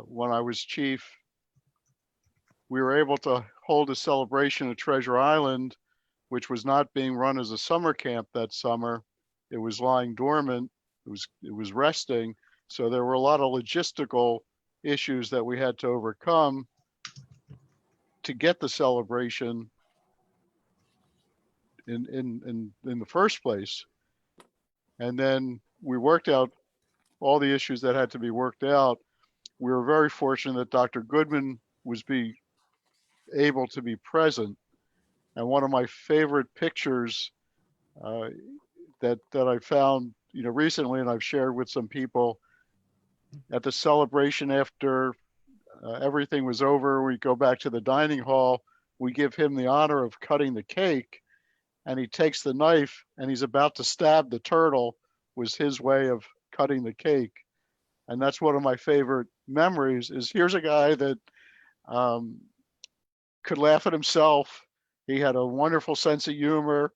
When I was chief, we were able to hold a celebration at Treasure Island, which was not being run as a summer camp that summer. It was lying dormant. It was resting. So there were a lot of logistical issues that we had to overcome to get the celebration in the first place. And then we worked out all the issues that had to be worked out. We were very fortunate that Dr. Goodman was able to be present. And one of my favorite pictures that I found recently, and I've shared with some people, at the celebration after everything was over, we go back to the dining hall, we give him the honor of cutting the cake, and he takes the knife and he's about to stab the turtle, was his way of cutting the cake. And that's one of my favorite memories, is here's a guy that could laugh at himself. He had a wonderful sense of humor,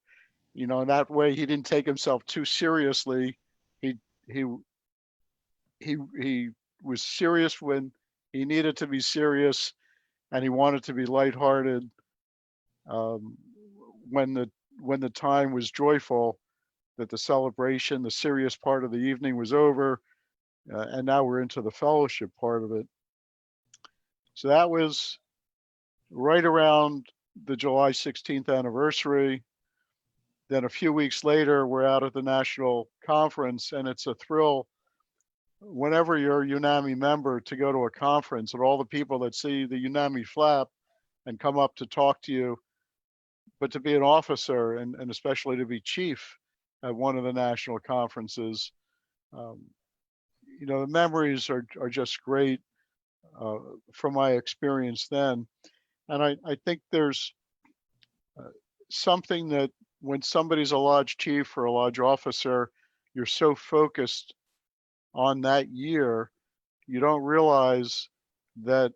in that way he didn't take himself too seriously. He was serious when he needed to be serious, and he wanted to be lighthearted when the time was joyful, that the celebration, the serious part of the evening was over, and now we're into the fellowship part of it. So that was right around the July 16th anniversary. Then a few weeks later, we're out at the national conference, and it's a thrill whenever you're a Unami member to go to a conference and all the people that see the Unami flap and come up to talk to you, but to be an officer and especially to be chief at one of the national conferences, the memories are just great from my experience then. And I think there's something that when somebody's a lodge chief or a lodge officer, you're so focused on that year, you don't realize that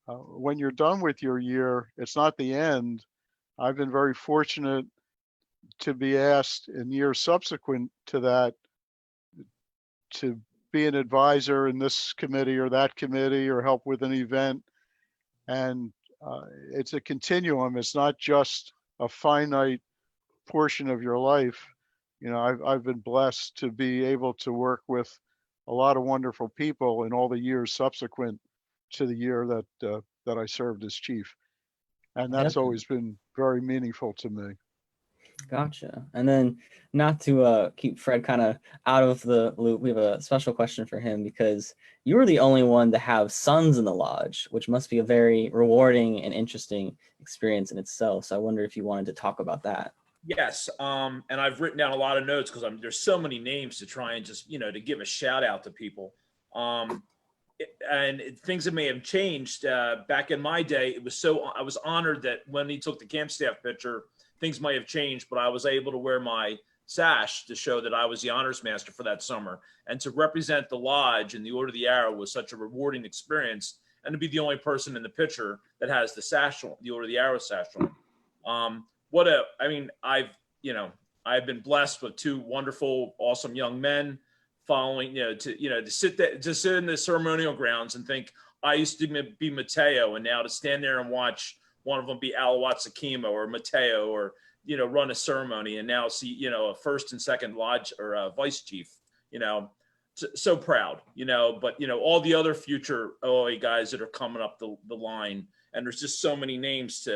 when you're done with your year, it's not the end. I've been very fortunate to be asked in years subsequent to that to be an advisor in this committee or that committee or help with an event. And it's a continuum. It's not just a finite portion of your life. You know, I've been blessed to be able to work with a lot of wonderful people in all the years subsequent to the year that I served as chief. And that's Yep. always been very meaningful to me. Gotcha. And then, not to keep Fred kind of out of the loop, we have a special question for him because you were the only one to have sons in the lodge, which must be a very rewarding and interesting experience in itself. So I wonder if you wanted to talk about that. Yes, and I've written down a lot of notes because there's so many names to try and just, to give a shout out to people. And things that may have changed. Back in my day, I was honored that when he took the camp staff picture, things might have changed, but I was able to wear my sash to show that I was the honors master for that summer. And to represent the lodge and the Order of the Arrow was such a rewarding experience. And to be the only person in the picture that has the sash on, the Order of the Arrow sash on. I've been blessed with two wonderful, awesome young men following, to sit in the ceremonial grounds and think I used to be Mateo, and now to stand there and watch one of them be Alawat or Mateo, or, run a ceremony, and now see, a first and second lodge or a vice chief, so proud, but, all the other future OA guys that are coming up the line, and there's just so many names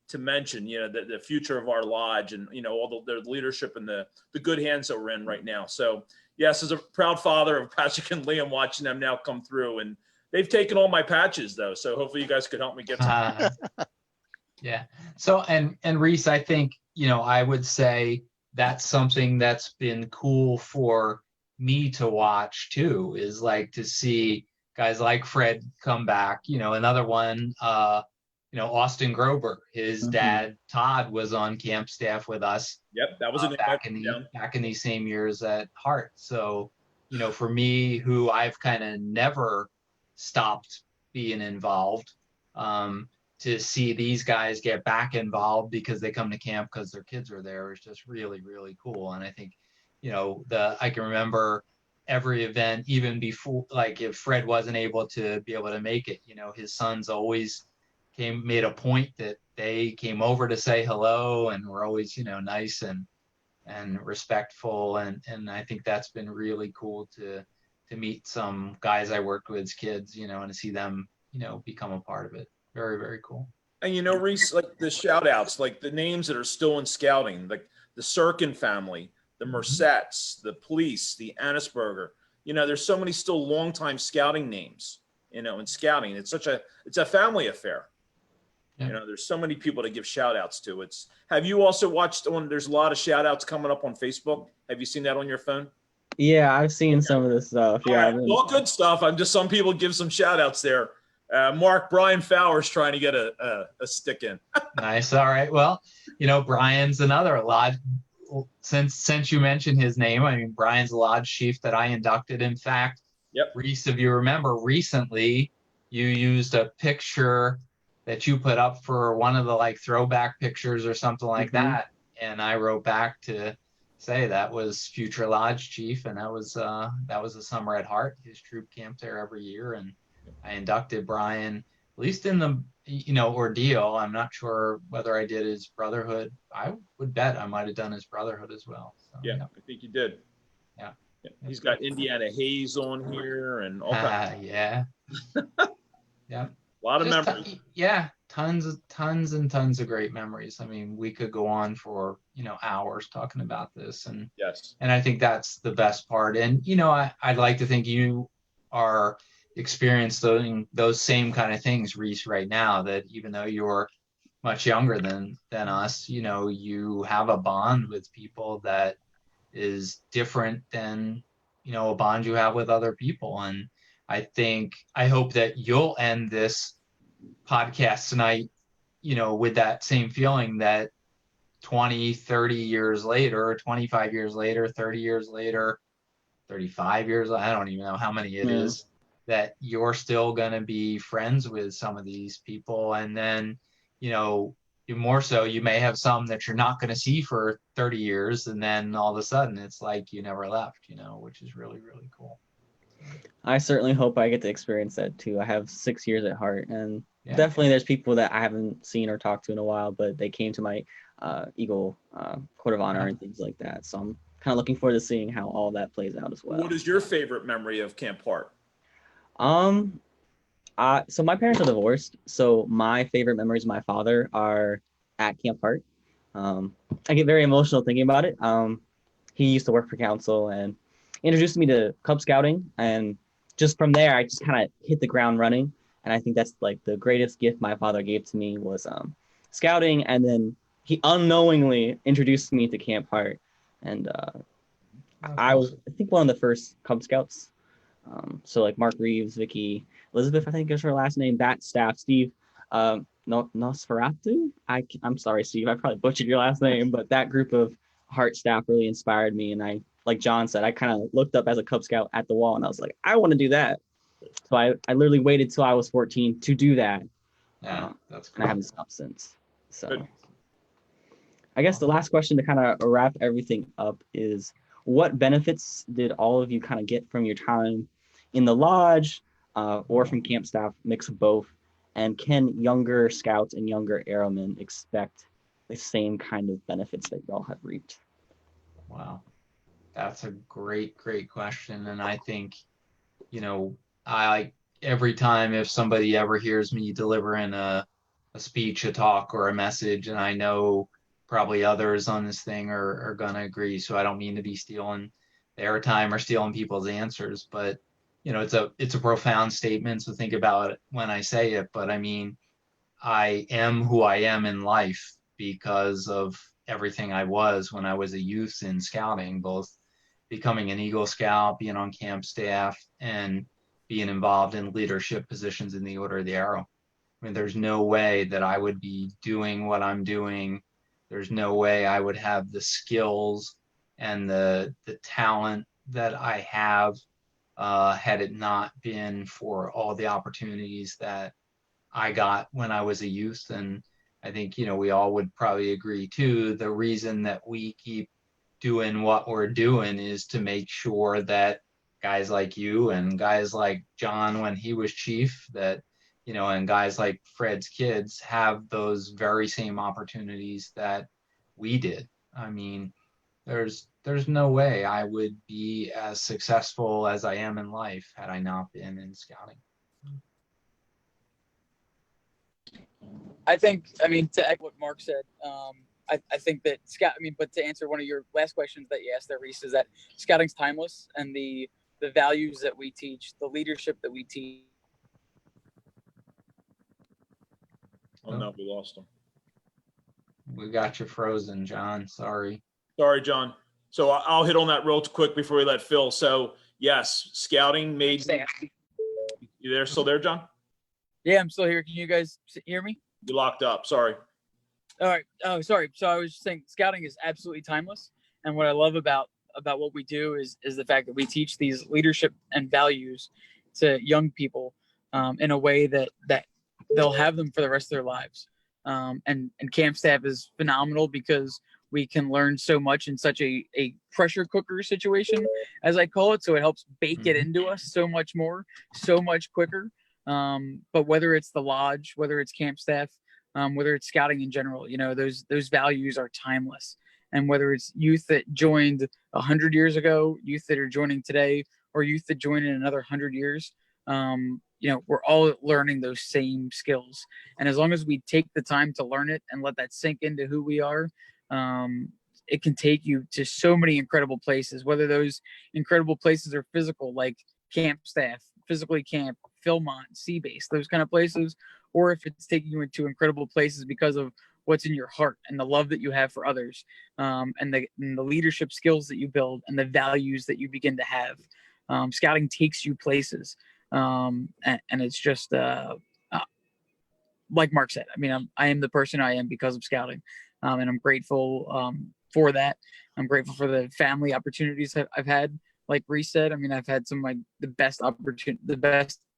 to mention, the future of our lodge and, all the leadership and the good hands that we're in right now. So yes, as a proud father of Patrick and Liam, watching them now come through, and they've taken all my patches though. So hopefully you guys could help me get some. Yeah. So, and Reese, I think, I would say that's something that's been cool for me to watch too, is like to see guys like Fred come back, another one, Austin Grober, his dad, Todd, was on camp staff with us. Yep. That was back in these same years at Hart. So, for me, who I've kind of never stopped being involved, to see these guys get back involved because they come to camp because their kids are there is just really, really cool. And I think, I can remember every event, even before, like if Fred wasn't able to make it, his sons always made a point that they came over to say hello and were always, nice and respectful. And I think that's been really cool to meet some guys I worked with as kids, and to see them, become a part of it. Very, very cool. And Reese, like the shout outs, like the names that are still in scouting, like the Sirkin family, the Mercets, the police, the Annisberger, there's so many still longtime scouting names, in scouting. It's a family affair. Yeah. There's so many people to give shout outs to. Have you also watched there's a lot of shout outs coming up on Facebook. Have you seen that on your phone? Yeah, I've seen some of this stuff. Yeah. All good stuff. Some people give some shout outs there. Brian Fowler's trying to get a stick in. Nice. All right. Well, Brian's another lodge. Since you mentioned his name, I mean, Brian's a lodge chief that I inducted. In fact, yep. Reese, if you remember, recently you used a picture that you put up for one of the throwback pictures or something like that, and I wrote back to say that was future lodge chief, and that was the summer at Hart. His troop camped there every year, and I inducted Brian, at least in the ordeal. I'm not sure whether I did his brotherhood. I would bet I might have done his brotherhood as well. So, yeah, I think you did. Yeah. He's got Indiana Hayes on here and all kinds. Yeah. Yeah. A lot of memories. Tons and tons of great memories. I mean, we could go on for hours talking about this, and yes, and I think that's the best part. And I'd like to think you are experiencing those same kind of things, Reese, right now. That even though you're much younger than us, you have a bond with people that is different than a bond you have with other people. And I hope that you'll end this podcast tonight with that same feeling that 20, 30 years later, 25 years later, 30 years later, 35 years, I don't even know how many it is, that you're still going to be friends with some of these people. And then, more so, you may have some that you're not going to see for 30 years. And then all of a sudden it's like you never left, which is really, really cool. I certainly hope I get to experience that too. I have 6 years at Hart, and Yeah. definitely there's people that I haven't seen or talked to in a while, but they came to my Eagle Court of Honor and things like that. So I'm kind of looking forward to seeing how all that plays out as well. What is your favorite memory of Camp Hart? So my parents are divorced, so my favorite memories of my father are at Camp Hart. I get very emotional thinking about it. He used to work for council and introduced me to Cub Scouting, and just from there, I just kind of hit the ground running. And I think that's like the greatest gift my father gave to me was scouting, and then he unknowingly introduced me to Camp Hart, and I was, I think, one of the first Cub Scouts. So like Mark Reeves, Vicky, Elizabeth, I think is her last name, that staff, Steve, Nosferatu. I'm sorry, Steve, I probably butchered your last name, but that group of Hart staff really inspired me. And I, like John said, I kind of looked up as a Cub Scout at the wall and I was like, I want to do that. So I literally waited till I was 14 to do that. Yeah, that's cool. And I haven't stopped since. So Good. I guess the last question to kind of wrap everything up is, what benefits did all of you kind of get from your time in the lodge or from camp staff, mix of both? And can younger scouts and younger airmen expect the same kind of benefits that y'all have reaped? Wow. That's a great, great question. And I think, I like every time if somebody ever hears me delivering a speech, a talk, or a message, and I know probably others on this thing are going to agree. So I don't mean to be stealing their time or stealing people's answers, but it's a profound statement. So think about it when I say it. But I mean, I am who I am in life because of everything I was when I was a youth in scouting, both becoming an Eagle Scout, being on camp staff, and being involved in leadership positions in the Order of the Arrow. I mean, there's no way that I would be doing what I'm doing. There's no way I would have the skills and the talent that I have had it not been for all the opportunities that I got when I was a youth. And I think, we all would probably agree too, the reason that we keep doing what we're doing is to make sure that guys like you and guys like John when he was chief, that and guys like Fred's kids have those very same opportunities that we did. I mean, there's no way I would be as successful as I am in life had I not been in scouting. I mean, to echo what Mark said, I think that but to answer one of your last questions that you asked there, Reese, is that scouting's timeless, and the values that we teach, the leadership that we teach. Oh no, we lost him. We got you frozen, John. Sorry. Sorry, John. So I'll hit on that real quick before we let Phil. So yes, scouting made. You there? Still there, John? Yeah, I'm still here. Can you guys hear me? You locked up. Sorry. All right. Oh, sorry. So I was just saying, scouting is absolutely timeless, and what I love about what we do is the fact that we teach these leadership and values to young people in a way that they'll have them for the rest of their lives. And camp staff is phenomenal because we can learn so much in such a pressure cooker situation, as I call it. So it helps bake it into us so much more, so much quicker. But whether it's the lodge, whether it's camp staff, whether it's scouting in general, those values are timeless. And whether it's youth that joined 100 years ago, youth that are joining today, or youth that join in another 100 years, we're all learning those same skills. And as long as we take the time to learn it and let that sink into who we are, it can take you to so many incredible places, whether those incredible places are physical, like camp staff, physically camp, Philmont, Sea Base, those kind of places, or if it's taking you into incredible places because of what's in your heart and the love that you have for others, and the leadership skills that you build and the values that you begin to have. Scouting takes you places, and it's just like Mark said, I mean, I am the person I am because of scouting, and I'm grateful for that. I'm grateful for the family opportunities I've had. Like Reese said, I mean, I've had some of the best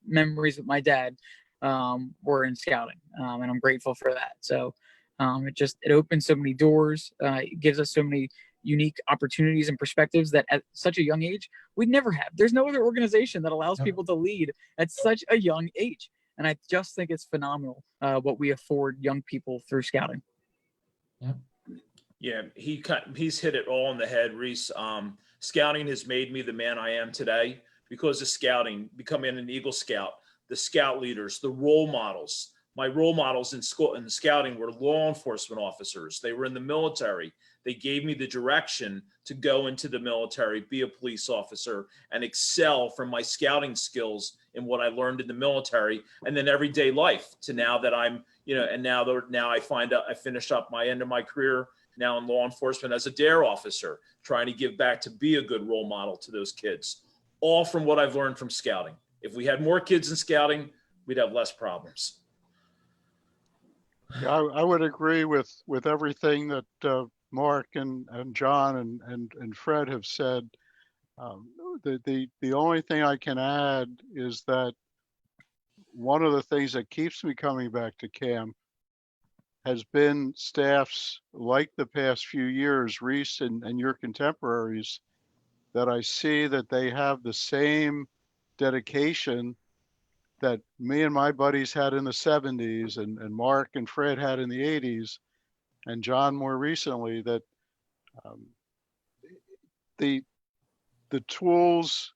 memories with my dad were in scouting, and I'm grateful for that. So it opens so many doors. It gives us so many unique opportunities and perspectives that at such a young age we'd never have. There's no other organization that allows people to lead at such a young age, and I just think it's phenomenal what we afford young people through scouting. Yeah, he's hit it all on the head, Reese. Scouting has made me the man I am today because of scouting, becoming an Eagle Scout, the scout leaders, the role models. My role models in school and scouting were law enforcement officers. They were in the military. They gave me the direction to go into the military, be a police officer, and excel from my scouting skills in what I learned in the military, and then everyday life to now that I'm, and now I find out I finished up my end of my career now in law enforcement as a DARE officer, trying to give back to be a good role model to those kids, all from what I've learned from scouting. If we had more kids in scouting, we'd have less problems. Yeah, I would agree with everything that Mark and John and Fred have said. The only thing I can add is that one of the things that keeps me coming back to camp has been staffs like the past few years, Reese and your contemporaries, that I see that they have the same dedication that me and my buddies had in the 70s and Mark and Fred had in the 80s and John more recently, that the tools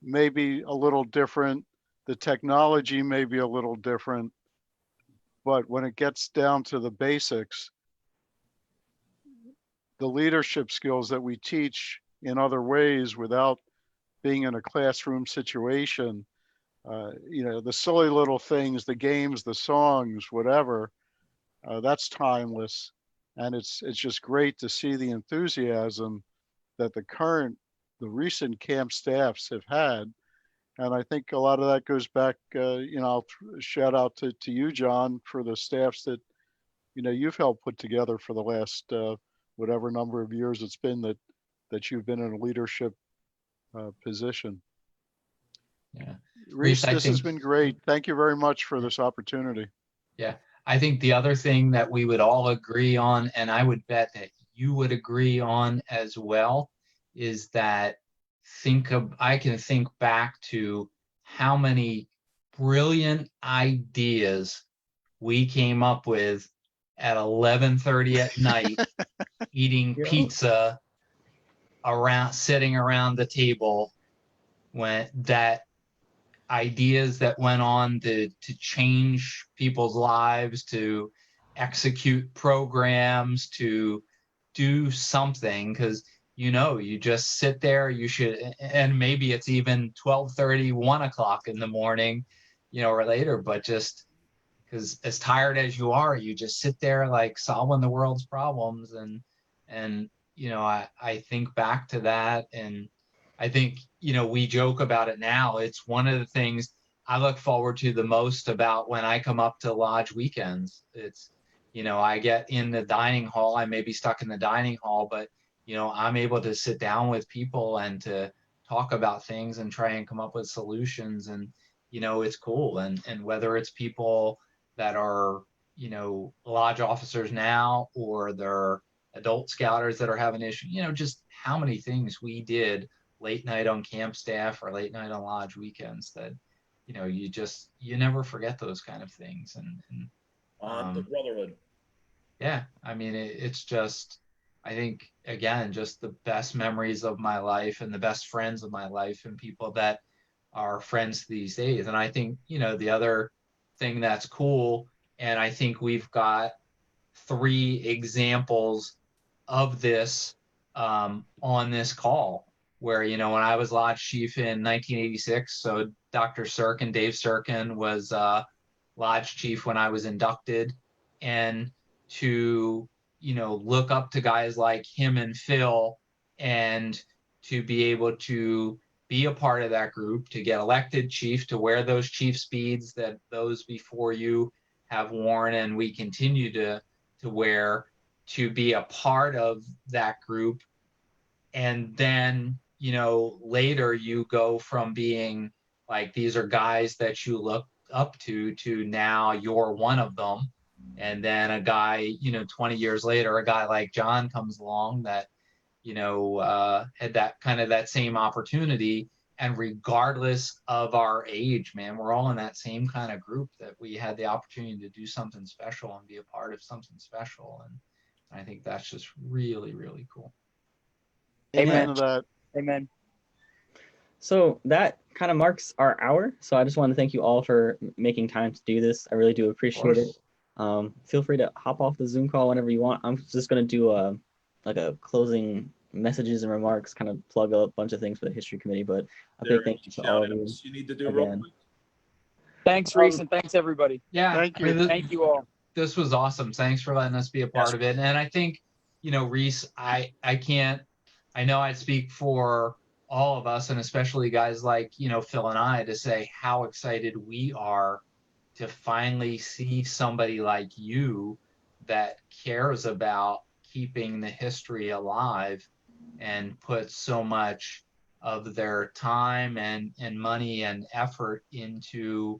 may be a little different, the technology may be a little different, but when it gets down to the basics, the leadership skills that we teach in other ways without being in a classroom situation, the silly little things, the games, the songs, whatever, that's timeless. And it's just great to see the enthusiasm that the recent camp staffs have had. And I think a lot of that goes back, I'll shout out to you, John, for the staffs that, you've helped put together for the last, whatever number of years it's been that you've been in a leadership position. Yeah. Reese, this has been great. Thank you very much for this opportunity. Yeah. I think the other thing that we would all agree on, and I would bet that you would agree on as well, is that I can think back to how many brilliant ideas we came up with at 11:30 at night, eating pizza sitting around the table, when that ideas that went on to change people's lives, to execute programs, to do something, because you just sit there, and maybe it's even 12:30, 1 o'clock in the morning, or later, but just because as tired as you are, you just sit there like solving the world's problems. And I think back to that, and I think, we joke about it now. It's one of the things I look forward to the most about when I come up to lodge weekends. It's, I get in the dining hall, I may be stuck in the dining hall, but, I'm able to sit down with people and to talk about things and try and come up with solutions. And, it's cool. And whether it's people that are, lodge officers now, or they're adult scouters that are having issues, just how many things we did late night on camp staff or late night on lodge weekends that, you never forget those kind of things. And the brotherhood. Yeah. I mean, it's just, I think, again, just the best memories of my life and the best friends of my life and people that are friends these days. And I think, the other thing that's cool, and I think we've got 3 examples of this on this call, where, when I was lodge chief in 1986, so Dr. Sirkin, Dave Sirkin, was lodge chief when I was inducted, and to, look up to guys like him and Phil, and to be able to be a part of that group, to get elected chief, to wear those chief speeds that those before you have worn and we continue to wear, to be a part of that group. And then, you know, later you go from being like, these are guys that you look up to now you're one of them. And then a guy, you know, 20 years later, a guy like John comes along that, you know, had that kind of that same opportunity. And regardless of our age, man, we're all in that same kind of group that we had the opportunity to do something special and be a part of something special. And I think that's just really, really cool. Amen Amen. to that. Amen. So that kind of marks our hour. So I just want to thank you all for making time to do this. I really do appreciate it. Feel free to hop off the Zoom call whenever you want. I'm just going to do a closing messages and remarks, kind of plug a bunch of things for the history committee. But a big thank you to all of you. You need to do real again. quick. Thanks, Reese, and thanks everybody. Yeah. Thank I mean, you. Thank you all. this was awesome. Thanks for letting us be a part of it. And I think, you know, Reese, I know I speak for all of us, and especially guys like, you know, Phil and I, to say how excited we are to finally see somebody like you that cares about keeping the history alive and put so much of their time and money and effort into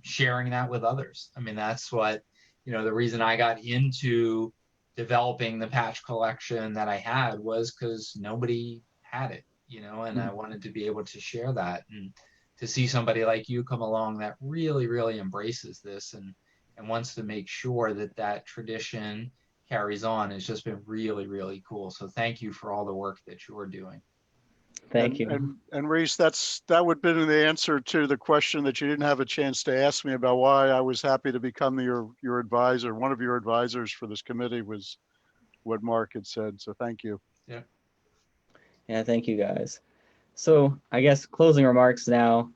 sharing that with others. I mean, that's what, you know, the reason I got into developing the patch collection that I had was because nobody had it, you know, and I wanted to be able to share that, and to see somebody like you come along that really, really embraces this and wants to make sure that that tradition carries on has just been really, really cool. So thank you for all the work that you're doing. Thank you. And Reese, that would have been the answer to the question that you didn't have a chance to ask me about why I was happy to become your advisor. One of your advisors for this committee was what Mark had said. So thank you. Yeah, thank you guys. So I guess closing remarks now.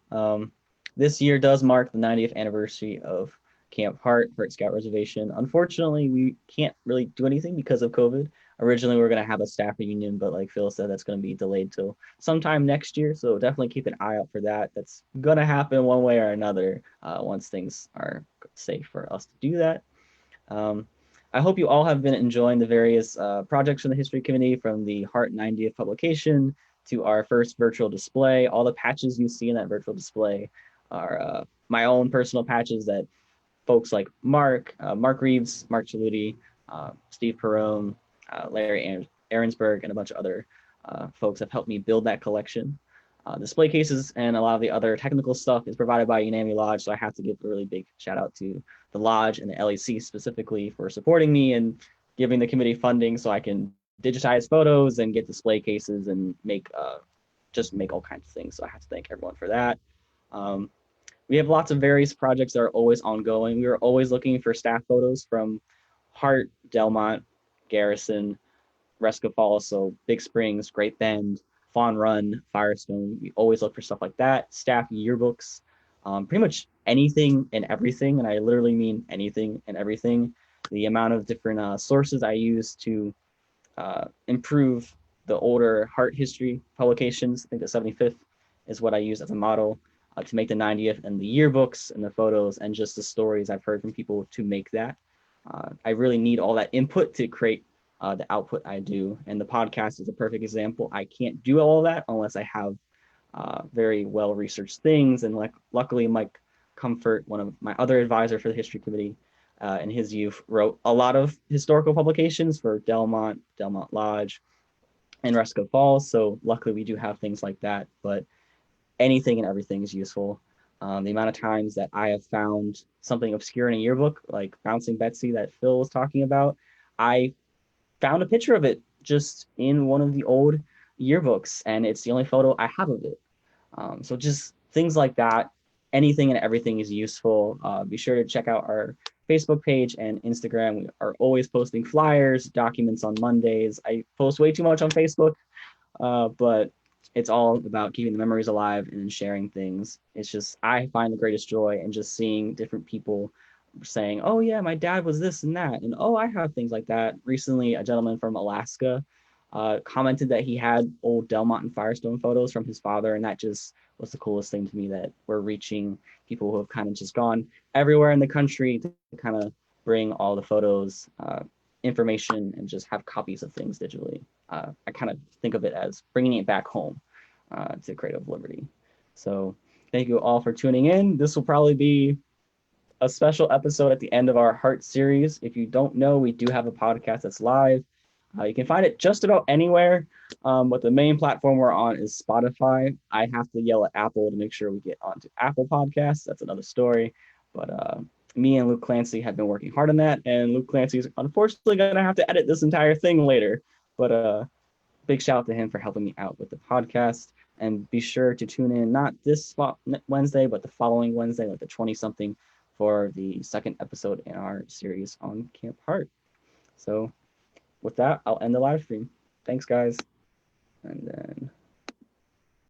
This year does mark the 90th anniversary of Camp Hart Scout Reservation. Unfortunately, we can't really do anything because of COVID. Originally, we were going to have a staff reunion, but like Phil said, that's going to be delayed till sometime next year. So definitely keep an eye out for that. That's going to happen one way or another once things are safe for us to do that. I hope you all have been enjoying the various projects from the History Committee, from the Hart 90th publication to our first virtual display. All the patches you see in that virtual display are my own personal patches that folks like Mark Reeves, Mark Chaluti, Steve Perrone, Larry Aaronsberg, and a bunch of other folks have helped me build that collection. Display cases and a lot of the other technical stuff is provided by Unami Lodge, so I have to give a really big shout out to the Lodge and the LEC specifically for supporting me and giving the committee funding so I can digitize photos and get display cases and make all kinds of things. So I have to thank everyone for that. We have lots of various projects that are always ongoing. We are always looking for staff photos from Hart, Delmont, Garrison, Resca Falls, so Big Springs, Great Bend, Fawn Run, Firestone. We always look for stuff like that. Staff yearbooks, pretty much anything and everything, and I literally mean anything and everything. The amount of different sources I use to improve the older Hart history publications, I think the 75th is what I use as a model to make the 90th, and the yearbooks and the photos and just the stories I've heard from people to make that. I really need all that input to create the output I do, and the podcast is a perfect example. I can't do all of that unless I have very well-researched things, and luckily Mike Comfort, one of my other advisor for the History Committee, in his youth wrote a lot of historical publications for Delmont Lodge, and Resca Falls, so luckily we do have things like that, but anything and everything is useful. The amount of times that I have found something obscure in a yearbook, like Bouncing Betsy that Phil was talking about, I found a picture of it just in one of the old yearbooks, and it's the only photo I have of it. So just things like that, anything and everything is useful. Be sure to check out our Facebook page and Instagram. We are always posting flyers, documents on Mondays. I post way too much on Facebook, but it's all about keeping the memories alive and sharing things. It's just, I find the greatest joy in just seeing different people saying, oh yeah, my dad was this and that, and oh, I have things like that. Recently, a gentleman from Alaska commented that he had old Delmont and Firestone photos from his father, and that just was the coolest thing to me, that we're reaching people who have kind of just gone everywhere in the country to kind of bring all the photos, information, and just have copies of things digitally. I kind of think of it as bringing it back home to Creative Liberty. So thank you all for tuning in. This will probably be a special episode at the end of our Hart series. If you don't know, we do have a podcast that's live. You can find it just about anywhere, but the main platform we're on is Spotify. I have to yell at Apple to make sure we get onto Apple Podcasts. That's another story. But me and Luke Clancy have been working hard on that, and Luke Clancy is unfortunately going to have to edit this entire thing later. But big shout out to him for helping me out with the podcast. And be sure to tune in not this Wednesday, but the following Wednesday, like the 20-something, for the second episode in our series on Camp Hart. So with that, I'll end the live stream. Thanks, guys. And then